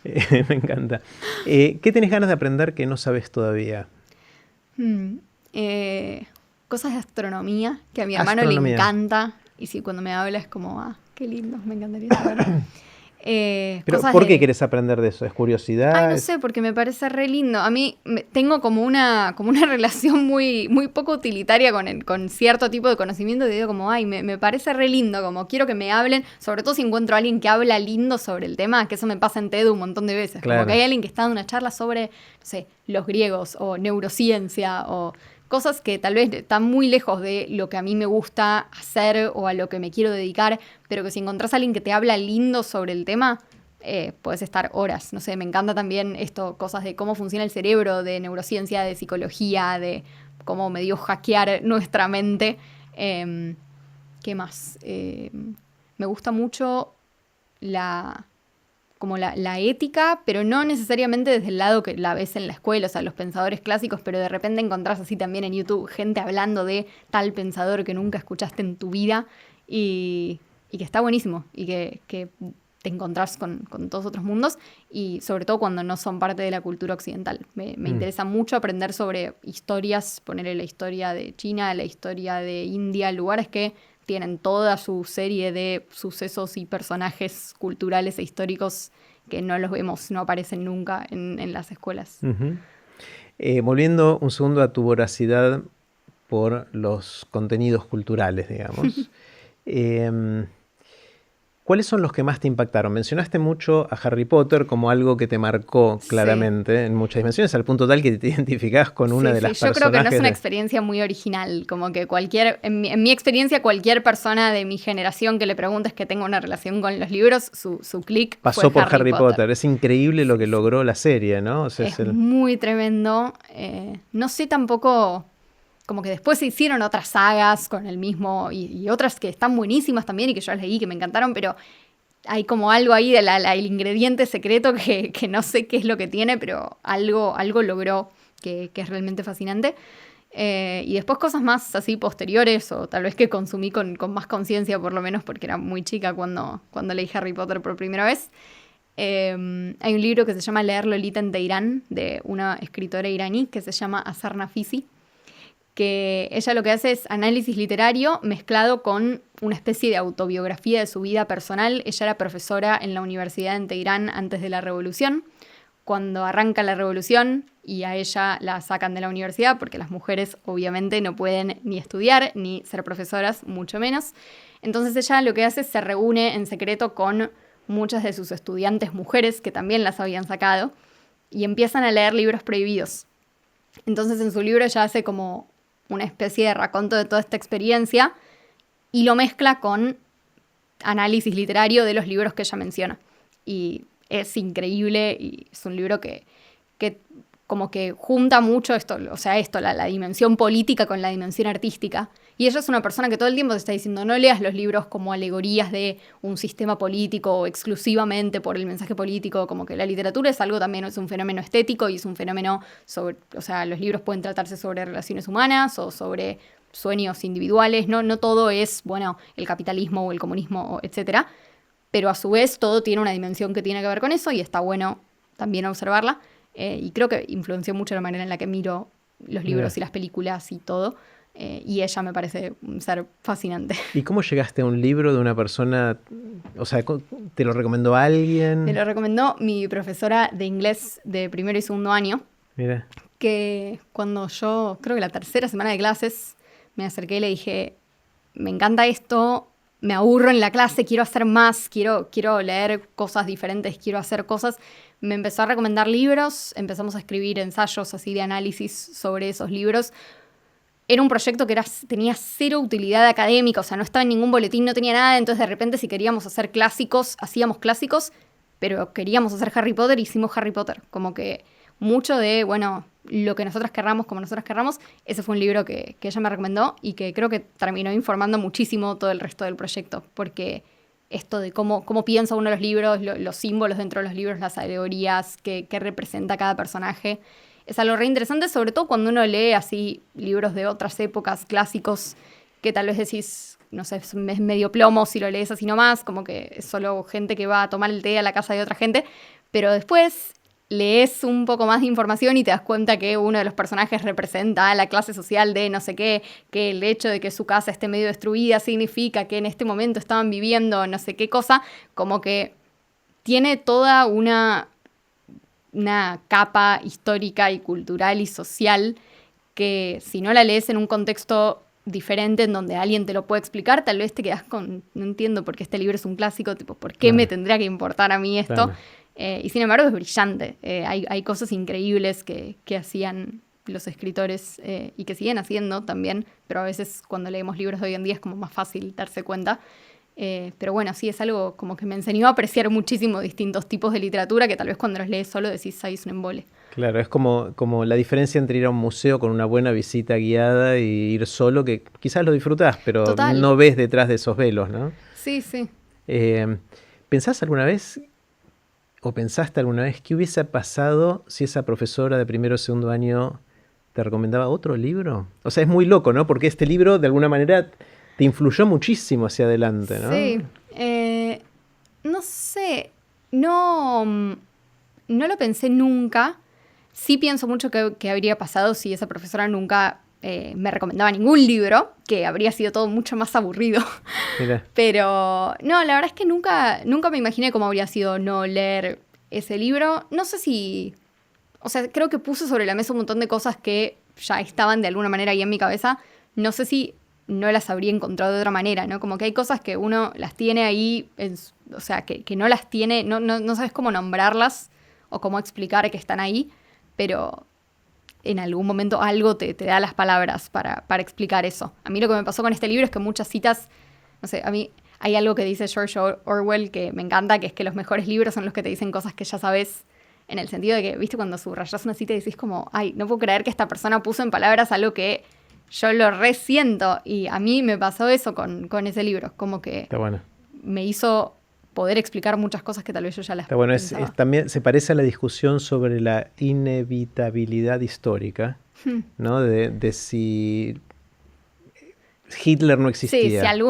Me encanta. ¿Qué tenés ganas de aprender que no sabes todavía? Cosas de astronomía, que a mi hermano le Astronomía. encanta. Y sí, cuando me habla es como, ah, qué lindo, me encantaría saber. Pero, Cosas ¿por qué de... querés aprender de eso? ¿Es curiosidad? Ay, no sé, porque me parece re lindo. A mí tengo como una relación muy, muy poco utilitaria con cierto tipo de conocimiento. Y digo como, ay, me parece re lindo, como quiero que me hablen, sobre todo si encuentro a alguien que habla lindo sobre el tema, que eso me pasa en TED un montón de veces. Claro. Como que hay alguien que está dando una charla sobre, no sé, los griegos o neurociencia o cosas que tal vez están muy lejos de lo que a mí me gusta hacer o a lo que me quiero dedicar, pero que si encontrás a alguien que te habla lindo sobre el tema, puedes estar horas. No sé, me encanta también esto, cosas de cómo funciona el cerebro, de neurociencia, de psicología, de cómo medio hackear nuestra mente. ¿Qué más? Me gusta mucho la ética, pero no necesariamente desde el lado que la ves en la escuela, o sea, los pensadores clásicos, pero de repente encontrás así también en YouTube gente hablando de tal pensador que nunca escuchaste en tu vida y que está buenísimo y que te encontrás con todos otros mundos y sobre todo cuando no son parte de la cultura occidental. Me interesa mucho aprender sobre historias, ponerle la historia de China, la historia de India, lugares que tienen toda su serie de sucesos y personajes culturales e históricos que no los vemos, no aparecen nunca en las escuelas. Uh-huh. Volviendo un segundo a tu voracidad por los contenidos culturales, digamos. ¿Cuáles son los que más te impactaron? Mencionaste mucho a Harry Potter como algo que te marcó claramente en muchas dimensiones, al punto tal que te identificás con una de las personajes. Yo creo que no es una experiencia muy original, como que en mi experiencia, cualquier persona de mi generación que le preguntes que tenga una relación con los libros, su clic pasó fue por Harry Potter. Es increíble lo que logró la serie, ¿no? O sea, es muy tremendo. No sé tampoco... Como que después se hicieron otras sagas con el mismo y otras que están buenísimas también y que yo las leí, que me encantaron, pero hay como algo ahí el ingrediente secreto que no sé qué es lo que tiene, pero algo logró que es realmente fascinante. Y después cosas más así posteriores, o tal vez que consumí con más conciencia, por lo menos porque era muy chica cuando leí Harry Potter por primera vez. Hay un libro que se llama Leer Lolita en Teherán, de una escritora iraní que se llama Azar Nafisi, que ella lo que hace es análisis literario mezclado con una especie de autobiografía de su vida personal. Ella era profesora en la universidad en Teherán antes de la revolución. Cuando arranca la revolución y a ella la sacan de la universidad, porque las mujeres obviamente no pueden ni estudiar ni ser profesoras, mucho menos. Entonces ella lo que hace es se reúne en secreto con muchas de sus estudiantes mujeres que también las habían sacado y empiezan a leer libros prohibidos. Entonces en su libro ella hace como una especie de raconto de toda esta experiencia y lo mezcla con análisis literario de los libros que ella menciona. Y es increíble y es un libro que como que junta mucho esto, o sea, la dimensión política con la dimensión artística. Y ella es una persona que todo el tiempo te está diciendo, no leas los libros como alegorías de un sistema político o exclusivamente por el mensaje político, como que la literatura es algo también, es un fenómeno estético y es un fenómeno sobre, o sea, los libros pueden tratarse sobre relaciones humanas o sobre sueños individuales, no todo es, bueno, el capitalismo o el comunismo, etcétera, pero a su vez todo tiene una dimensión que tiene que ver con eso y está bueno también observarla. Y creo que influenció mucho la manera en la que miro los libros y las películas y todo. Y ella me parece un ser fascinante. ¿Y cómo llegaste a un libro de una persona? O sea, ¿te lo recomendó alguien? Me lo recomendó mi profesora de inglés de primero y segundo año. Mira. Que cuando yo, creo que la tercera semana de clases, me acerqué y le dije, me encanta esto, me aburro en la clase, quiero hacer más, quiero leer cosas diferentes, quiero hacer cosas. Me empezó a recomendar libros, empezamos a escribir ensayos así de análisis sobre esos libros. Era un proyecto que tenía cero utilidad académica, o sea, no estaba en ningún boletín, no tenía nada, entonces de repente si queríamos hacer clásicos, hacíamos clásicos, pero queríamos hacer Harry Potter, hicimos Harry Potter. Como que mucho de, bueno, lo que nosotras querramos, como nosotras querramos, ese fue un libro que ella me recomendó y que creo que terminó informando muchísimo todo el resto del proyecto, porque esto de cómo piensa uno los libros, los símbolos dentro de los libros, las alegorías, qué representa cada personaje, es algo re interesante, sobre todo cuando uno lee así libros de otras épocas, clásicos, que tal vez decís, no sé, es medio plomo si lo lees así nomás, como que es solo gente que va a tomar el té a la casa de otra gente, pero después lees un poco más de información y te das cuenta que uno de los personajes representa a la clase social de no sé qué, que el hecho de que su casa esté medio destruida significa que en este momento estaban viviendo no sé qué cosa, como que tiene toda una capa histórica y cultural y social que si no la lees en un contexto diferente en donde alguien te lo puede explicar, tal vez te quedas con, no entiendo por qué este libro es un clásico, tipo, ¿por qué me tendría que importar a mí esto? Claro. Y sin embargo es brillante. Hay cosas increíbles que hacían los escritores y que siguen haciendo también, pero a veces cuando leemos libros de hoy en día es como más fácil darse cuenta. Pero bueno, sí, es algo como que me enseñó a apreciar muchísimo distintos tipos de literatura que tal vez cuando los lees solo decís, ahí es un embole. Claro, es como la diferencia entre ir a un museo con una buena visita guiada y ir solo, que quizás lo disfrutás, pero Total. No ves detrás de esos velos, ¿no? Sí, sí. ¿Pensás alguna vez o pensaste alguna vez qué hubiese pasado si esa profesora de primero o segundo año te recomendaba otro libro? O sea, es muy loco, ¿no? Porque este libro, de alguna manera, te influyó muchísimo hacia adelante, ¿no? Sí. No sé. No lo pensé nunca. Sí pienso mucho que habría pasado si esa profesora nunca me recomendaba ningún libro, que habría sido todo mucho más aburrido. Mira. Pero no, la verdad es que nunca me imaginé cómo habría sido no leer ese libro. No sé si... O sea, creo que puse sobre la mesa un montón de cosas que ya estaban de alguna manera ahí en mi cabeza. No sé si no las habría encontrado de otra manera, ¿no? Como que hay cosas que uno las tiene ahí, o sea, que no las tiene, no sabes cómo nombrarlas o cómo explicar que están ahí, pero en algún momento algo te da las palabras para explicar eso. A mí lo que me pasó con este libro es que muchas citas, no sé, a mí hay algo que dice George Orwell que me encanta, que es que los mejores libros son los que te dicen cosas que ya sabes, en el sentido de que, viste, cuando subrayas una cita y decís como, ay, no puedo creer que esta persona puso en palabras algo que yo lo resiento. Y a mí me pasó eso con ese libro, como que me hizo poder explicar muchas cosas que tal vez yo ya las Está bueno, pensaba. también se parece a la discusión sobre la inevitabilidad histórica, ¿no? De si Hitler no Sí, si existía. si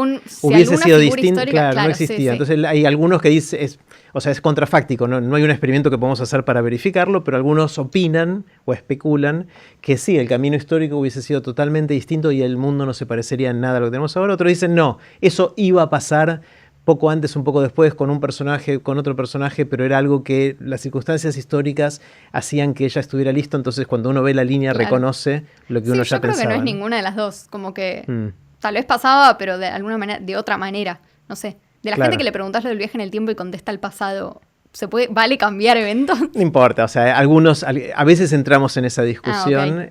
Hubiese alguna sido figura distinto, histórica, claro, no claro, sí, existía. sí. Entonces hay algunos que dicen, o sea, es contrafáctico, ¿no? No hay un experimento que podamos hacer para verificarlo, pero algunos opinan o especulan que sí, el camino histórico hubiese sido totalmente distinto y el mundo no se parecería en nada a lo que tenemos ahora. Otros dicen, no, eso iba a pasar poco antes, un poco después, con un personaje, con otro personaje, pero era algo que las circunstancias históricas hacían que ella estuviera listo, entonces cuando uno ve la línea Claro. reconoce lo que Sí, uno yo ya creo que no pensaba, es ¿no? ninguna de las dos. Como que Mm, tal vez pasaba, pero de alguna manera, de otra manera. No sé. De la gente claro. que le preguntás lo del viaje en el tiempo y contesta el pasado, ¿vale cambiar eventos? No importa, o sea, a veces entramos en esa Ah, ok. discusión,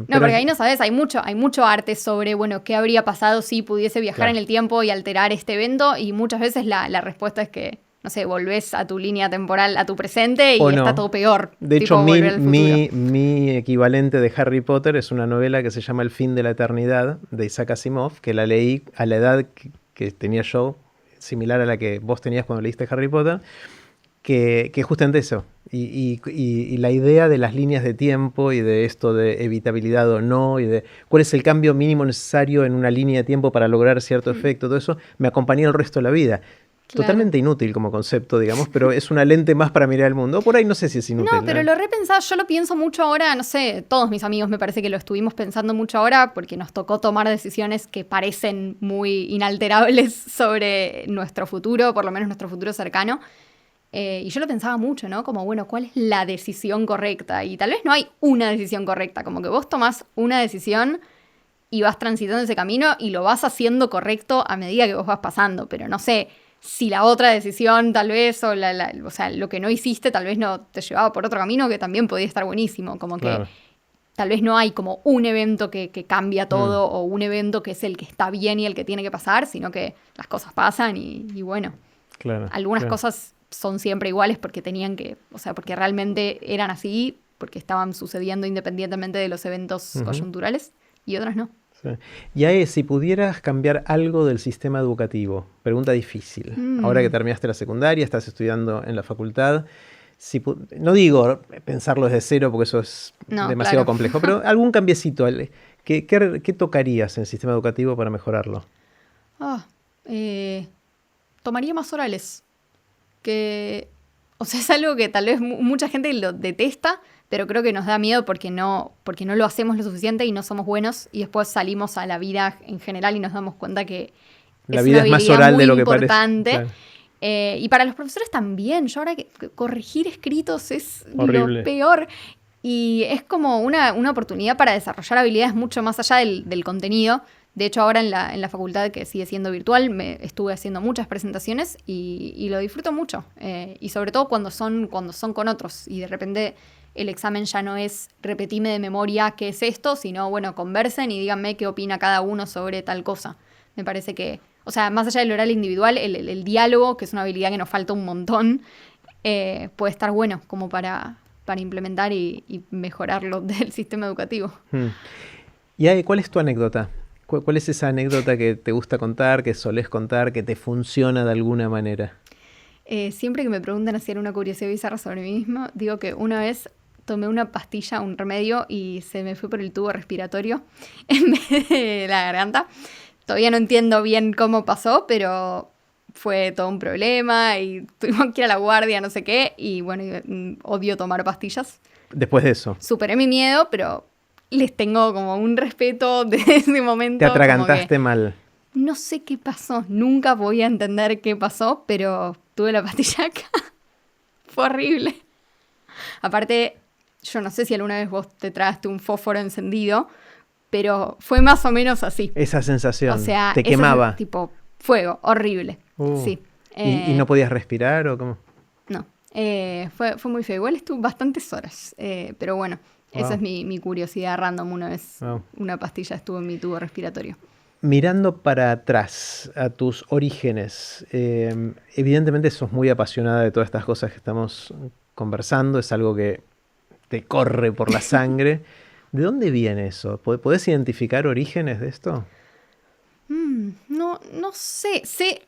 No, porque ahí no sabes, hay mucho arte sobre, bueno, qué habría pasado si pudiese viajar en claro. el tiempo y alterar este evento, y muchas veces la respuesta es que, no sé, volvés a tu línea temporal, a tu presente, O y está no. todo peor, De hecho, tipo volver al futuro. mi equivalente de Harry Potter es una novela que se llama El fin de la eternidad, de Isaac Asimov, que la leí a la edad que tenía yo, similar a la que vos tenías cuando leíste Harry Potter, que es justamente eso. Y la idea de las líneas de tiempo y de esto de evitabilidad o no, y de cuál es el cambio mínimo necesario en una línea de tiempo para lograr cierto efecto, todo eso, me acompañó el resto de la vida. Claro. Totalmente inútil como concepto, digamos, pero es una lente más para mirar el mundo. O por ahí no sé si es No, inútil, pero ¿no? lo repensaba, yo lo pienso mucho ahora, no sé, todos mis amigos me parece que lo estuvimos pensando mucho ahora porque nos tocó tomar decisiones que parecen muy inalterables sobre nuestro futuro, por lo menos nuestro futuro cercano. Y yo lo pensaba mucho, ¿no? Como, bueno, ¿cuál es la decisión correcta? Y tal vez no hay una decisión correcta, como que vos tomás una decisión y vas transitando ese camino y lo vas haciendo correcto a medida que vos vas pasando, pero no sé si la otra decisión tal vez, o sea, lo que no hiciste tal vez no te llevaba por otro camino que también podía estar buenísimo, como que Claro. tal vez no hay como un evento que cambia Mm, todo o un evento que es el que está bien y el que tiene que pasar, sino que las cosas pasan y bueno, claro, algunas claro. cosas son siempre iguales porque tenían que, o sea, porque realmente eran así, porque estaban sucediendo independientemente de los eventos Ujú, coyunturales y otras no. sí. Y si pudieras cambiar algo del sistema educativo, pregunta difícil. Ahora que Mm, terminaste la secundaria, estás estudiando en la facultad, no digo pensarlo desde cero porque eso es no, demasiado claro. complejo, pero algún cambiecito, ¿qué tocarías en el sistema educativo para mejorarlo? Ah, tomaría más orales. Que, o sea, es algo que tal vez mucha gente lo detesta, pero creo que nos da miedo porque no lo hacemos lo suficiente y no somos buenos y después salimos a la vida en general y nos damos cuenta que La es una vida es más habilidad oral de muy lo que parece. importante. Claro. Y para los profesores también. Yo ahora que corregir escritos es lo Horrible. peor. Y es como una oportunidad para desarrollar habilidades mucho más allá del contenido. De hecho, ahora en la facultad, que sigue siendo virtual, me estuve haciendo muchas presentaciones y lo disfruto mucho. Y sobre todo cuando son con otros. Y de repente el examen ya no es repetime de memoria qué es esto, sino, bueno, conversen y díganme qué opina cada uno sobre tal cosa. Me parece que, o sea, más allá del oral individual, el diálogo, que es una habilidad que nos falta un montón, puede estar bueno como para implementar y mejorarlo del sistema educativo. Hmm. ¿Cuál es tu anécdota? ¿Cuál es esa anécdota que te gusta contar, que solés contar, que te funciona de alguna manera? Siempre que me preguntan hacer una curiosidad bizarra sobre mí mismo, digo que una vez tomé una pastilla, un remedio, y se me fue por el tubo respiratorio en vez de la garganta. Todavía no entiendo bien cómo pasó, pero fue todo un problema y tuvimos que ir a la guardia, no sé qué, y bueno, odio tomar pastillas. Después de eso, Superé mi miedo, pero les tengo como un respeto desde ese te momento, como que atragantaste mal. no sé qué pasó, nunca voy a entender qué pasó, pero tuve la pastilla acá. Fue horrible. Aparte, yo no sé si alguna vez vos te tragaste un fósforo encendido, pero fue más o menos así. Esa O sensación, sea, te ese quemaba. tipo fuego, horrible. Uh. Sí. ¿Y no podías respirar o cómo? No. Fue muy feo. Igual estuvo bastantes horas. Pero bueno, esa Wow, es mi curiosidad random. Una vez wow. una pastilla estuvo en mi tubo respiratorio. Mirando para atrás a tus orígenes, evidentemente sos muy apasionada de todas estas cosas que estamos conversando, es algo que te corre por la sangre. ¿De dónde viene eso? ¿Podés identificar orígenes de esto? No sé.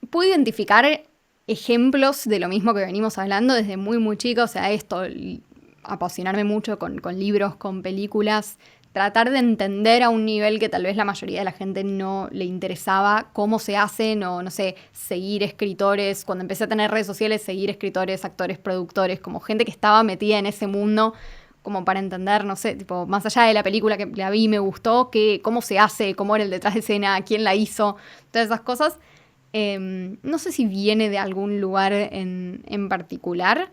Puedo identificar ejemplos de lo mismo que venimos hablando desde muy, muy chica. O sea, apasionarme mucho con libros, con películas, tratar de entender a un nivel que tal vez la mayoría de la gente no le interesaba cómo se hacen, o no sé, seguir escritores. Cuando empecé a tener redes sociales, seguir escritores, actores, productores, como gente que estaba metida en ese mundo, como para entender, no sé, tipo, más allá de la película que la vi, me gustó, cómo se hace, cómo era el detrás de escena, quién la hizo, todas esas cosas. No sé si viene de algún lugar en particular.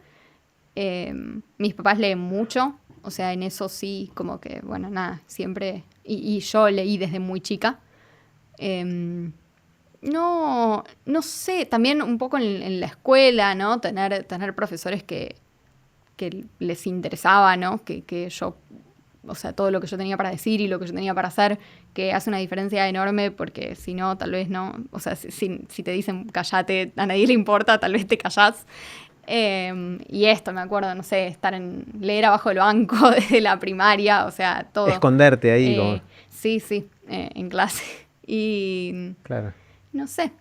Mis papás leen mucho, o sea, en eso sí, como que, bueno, nada, siempre. Y yo leí desde muy chica. No sé, también un poco en la escuela, ¿no? Tener profesores que les interesaba, ¿no? Que yo, o sea, todo lo que yo tenía para decir y lo que yo tenía para hacer, que hace una diferencia enorme, porque si no, tal vez no. O sea, si te dicen callate, a nadie le importa, tal vez te callás. Y esto, me acuerdo, no sé, leer abajo del banco desde la primaria, o sea, todo. Esconderte ahí, como. Sí, en clase. Y Claro. no sé.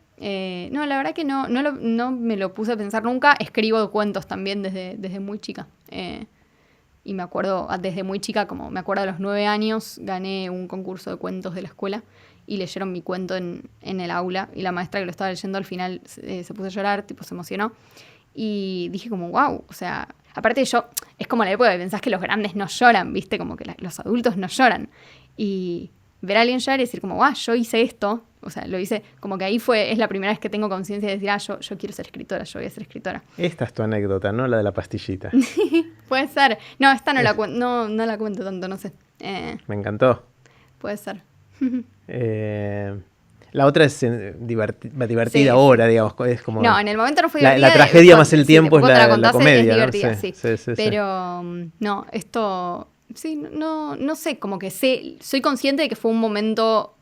No, la verdad que no me lo puse a pensar nunca. Escribo cuentos también desde muy chica. Y me acuerdo, desde muy chica, como me acuerdo a los 9 años, gané un concurso de cuentos de la escuela y leyeron mi cuento en el aula. Y la maestra que lo estaba leyendo al final se puso a llorar, tipo se emocionó. Y dije como, wow, o sea, aparte es como la época que pensás que los grandes no lloran, ¿viste? Como que los adultos no lloran. Y ver a alguien llorar y decir como, wow, yo hice esto, o sea, lo hice, como que ahí es la primera vez que tengo conciencia de decir, yo quiero ser escritora, yo voy a ser escritora. Esta es tu anécdota, ¿no? La de la pastillita. Puede ser. No, esta no la cuento tanto, no sé. Me encantó. Puede ser. La otra es divertida Sí, ahora, digamos. Es como no, en el momento no fue la divertida. tragedia más el tiempo es la contás, comedia, es ¿no? divertida, Sí. Pero no, esto, sí, no sé, como que soy consciente de que fue un momento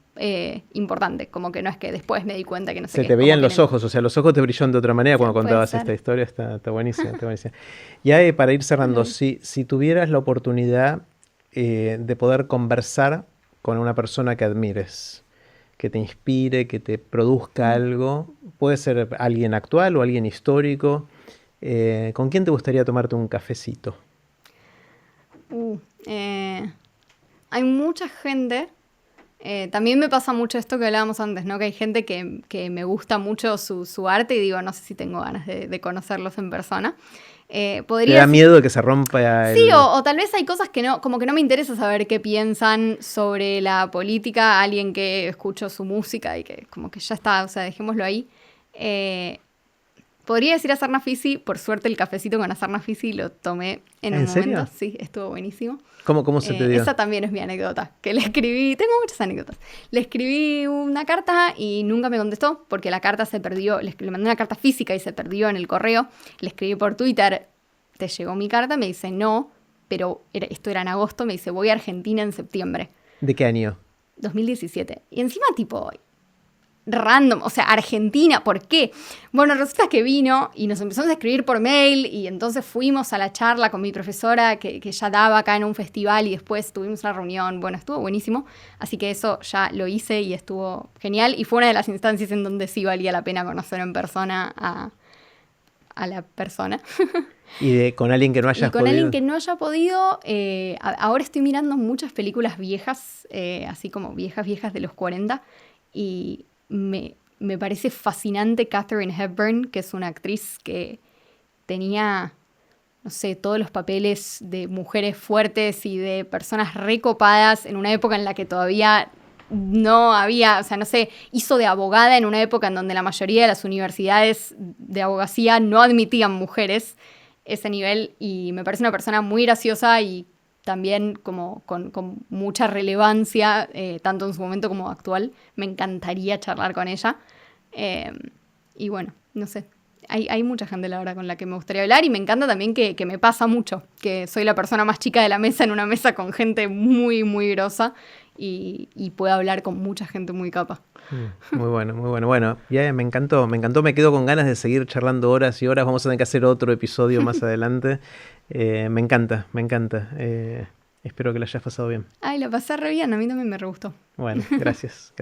importante, como que no es que después me di cuenta que no sé Se qué. te veían como los ojos, o sea, los ojos te brillaron de otra manera cuando puede contabas ser. esta historia, está buenísima, está buenísima. Ya para ir cerrando, si tuvieras la oportunidad de poder conversar con una persona que admires, que te inspire, que te produzca algo, puede ser alguien actual o alguien histórico, ¿con quién te gustaría tomarte un cafecito? Hay mucha gente. También me pasa mucho esto que hablábamos antes, ¿no? Que hay gente que me gusta mucho su arte y digo, no sé si tengo ganas de conocerlos en persona. ¿Te da miedo de que se rompa Sí, el...? o tal vez hay cosas que como que no me interesa saber qué piensan sobre la política, alguien que escucho su música y que como que ya está, o sea, dejémoslo ahí. Podría decir a Sarna Fisi, por suerte el cafecito con Sarna Fisi lo tomé en un serio? momento, sí, estuvo buenísimo. ¿Cómo se te dio? Esa también es mi anécdota, que le escribí, tengo muchas anécdotas. Le escribí una carta y nunca me contestó porque la carta se perdió, le mandé una carta física y se perdió en el correo. Le escribí por Twitter, ¿te llegó mi carta? Me dice, no, pero esto era en agosto, me dice, voy a Argentina en septiembre. ¿De qué año? 2017. Y encima tipo random, o sea, Argentina, ¿por qué? Bueno, resulta que vino y nos empezamos a escribir por mail y entonces fuimos a la charla con mi profesora que ya daba acá en un festival y después tuvimos una reunión, bueno, estuvo buenísimo, así que eso ya lo hice y estuvo genial y fue una de las instancias en donde sí valía la pena conocer en persona a la persona. ¿Y con alguien que no hayas podido? Y con alguien que no haya podido, ahora estoy mirando muchas películas viejas, así como viejas de los 40 y me parece fascinante Katharine Hepburn, que es una actriz que tenía, no sé, todos los papeles de mujeres fuertes y de personas recopadas en una época en la que todavía no había, o sea, no sé, hizo de abogada en una época en donde la mayoría de las universidades de abogacía no admitían mujeres ese nivel y me parece una persona muy graciosa y también como con mucha relevancia, tanto en su momento como actual. Me encantaría charlar con ella. Y bueno, no sé. Hay mucha gente, la verdad, con la que me gustaría hablar y me encanta también que me pasa mucho, que soy la persona más chica de la mesa en una mesa con gente muy, muy grosa y puedo hablar con mucha gente muy capa. Muy bueno, muy bueno. Bueno, ya me encantó, me quedo con ganas de seguir charlando horas y horas. Vamos a tener que hacer otro episodio más adelante. Me encanta. Espero que lo hayas pasado bien. Ay, la pasé re bien, a mí también me re gustó. Bueno, gracias.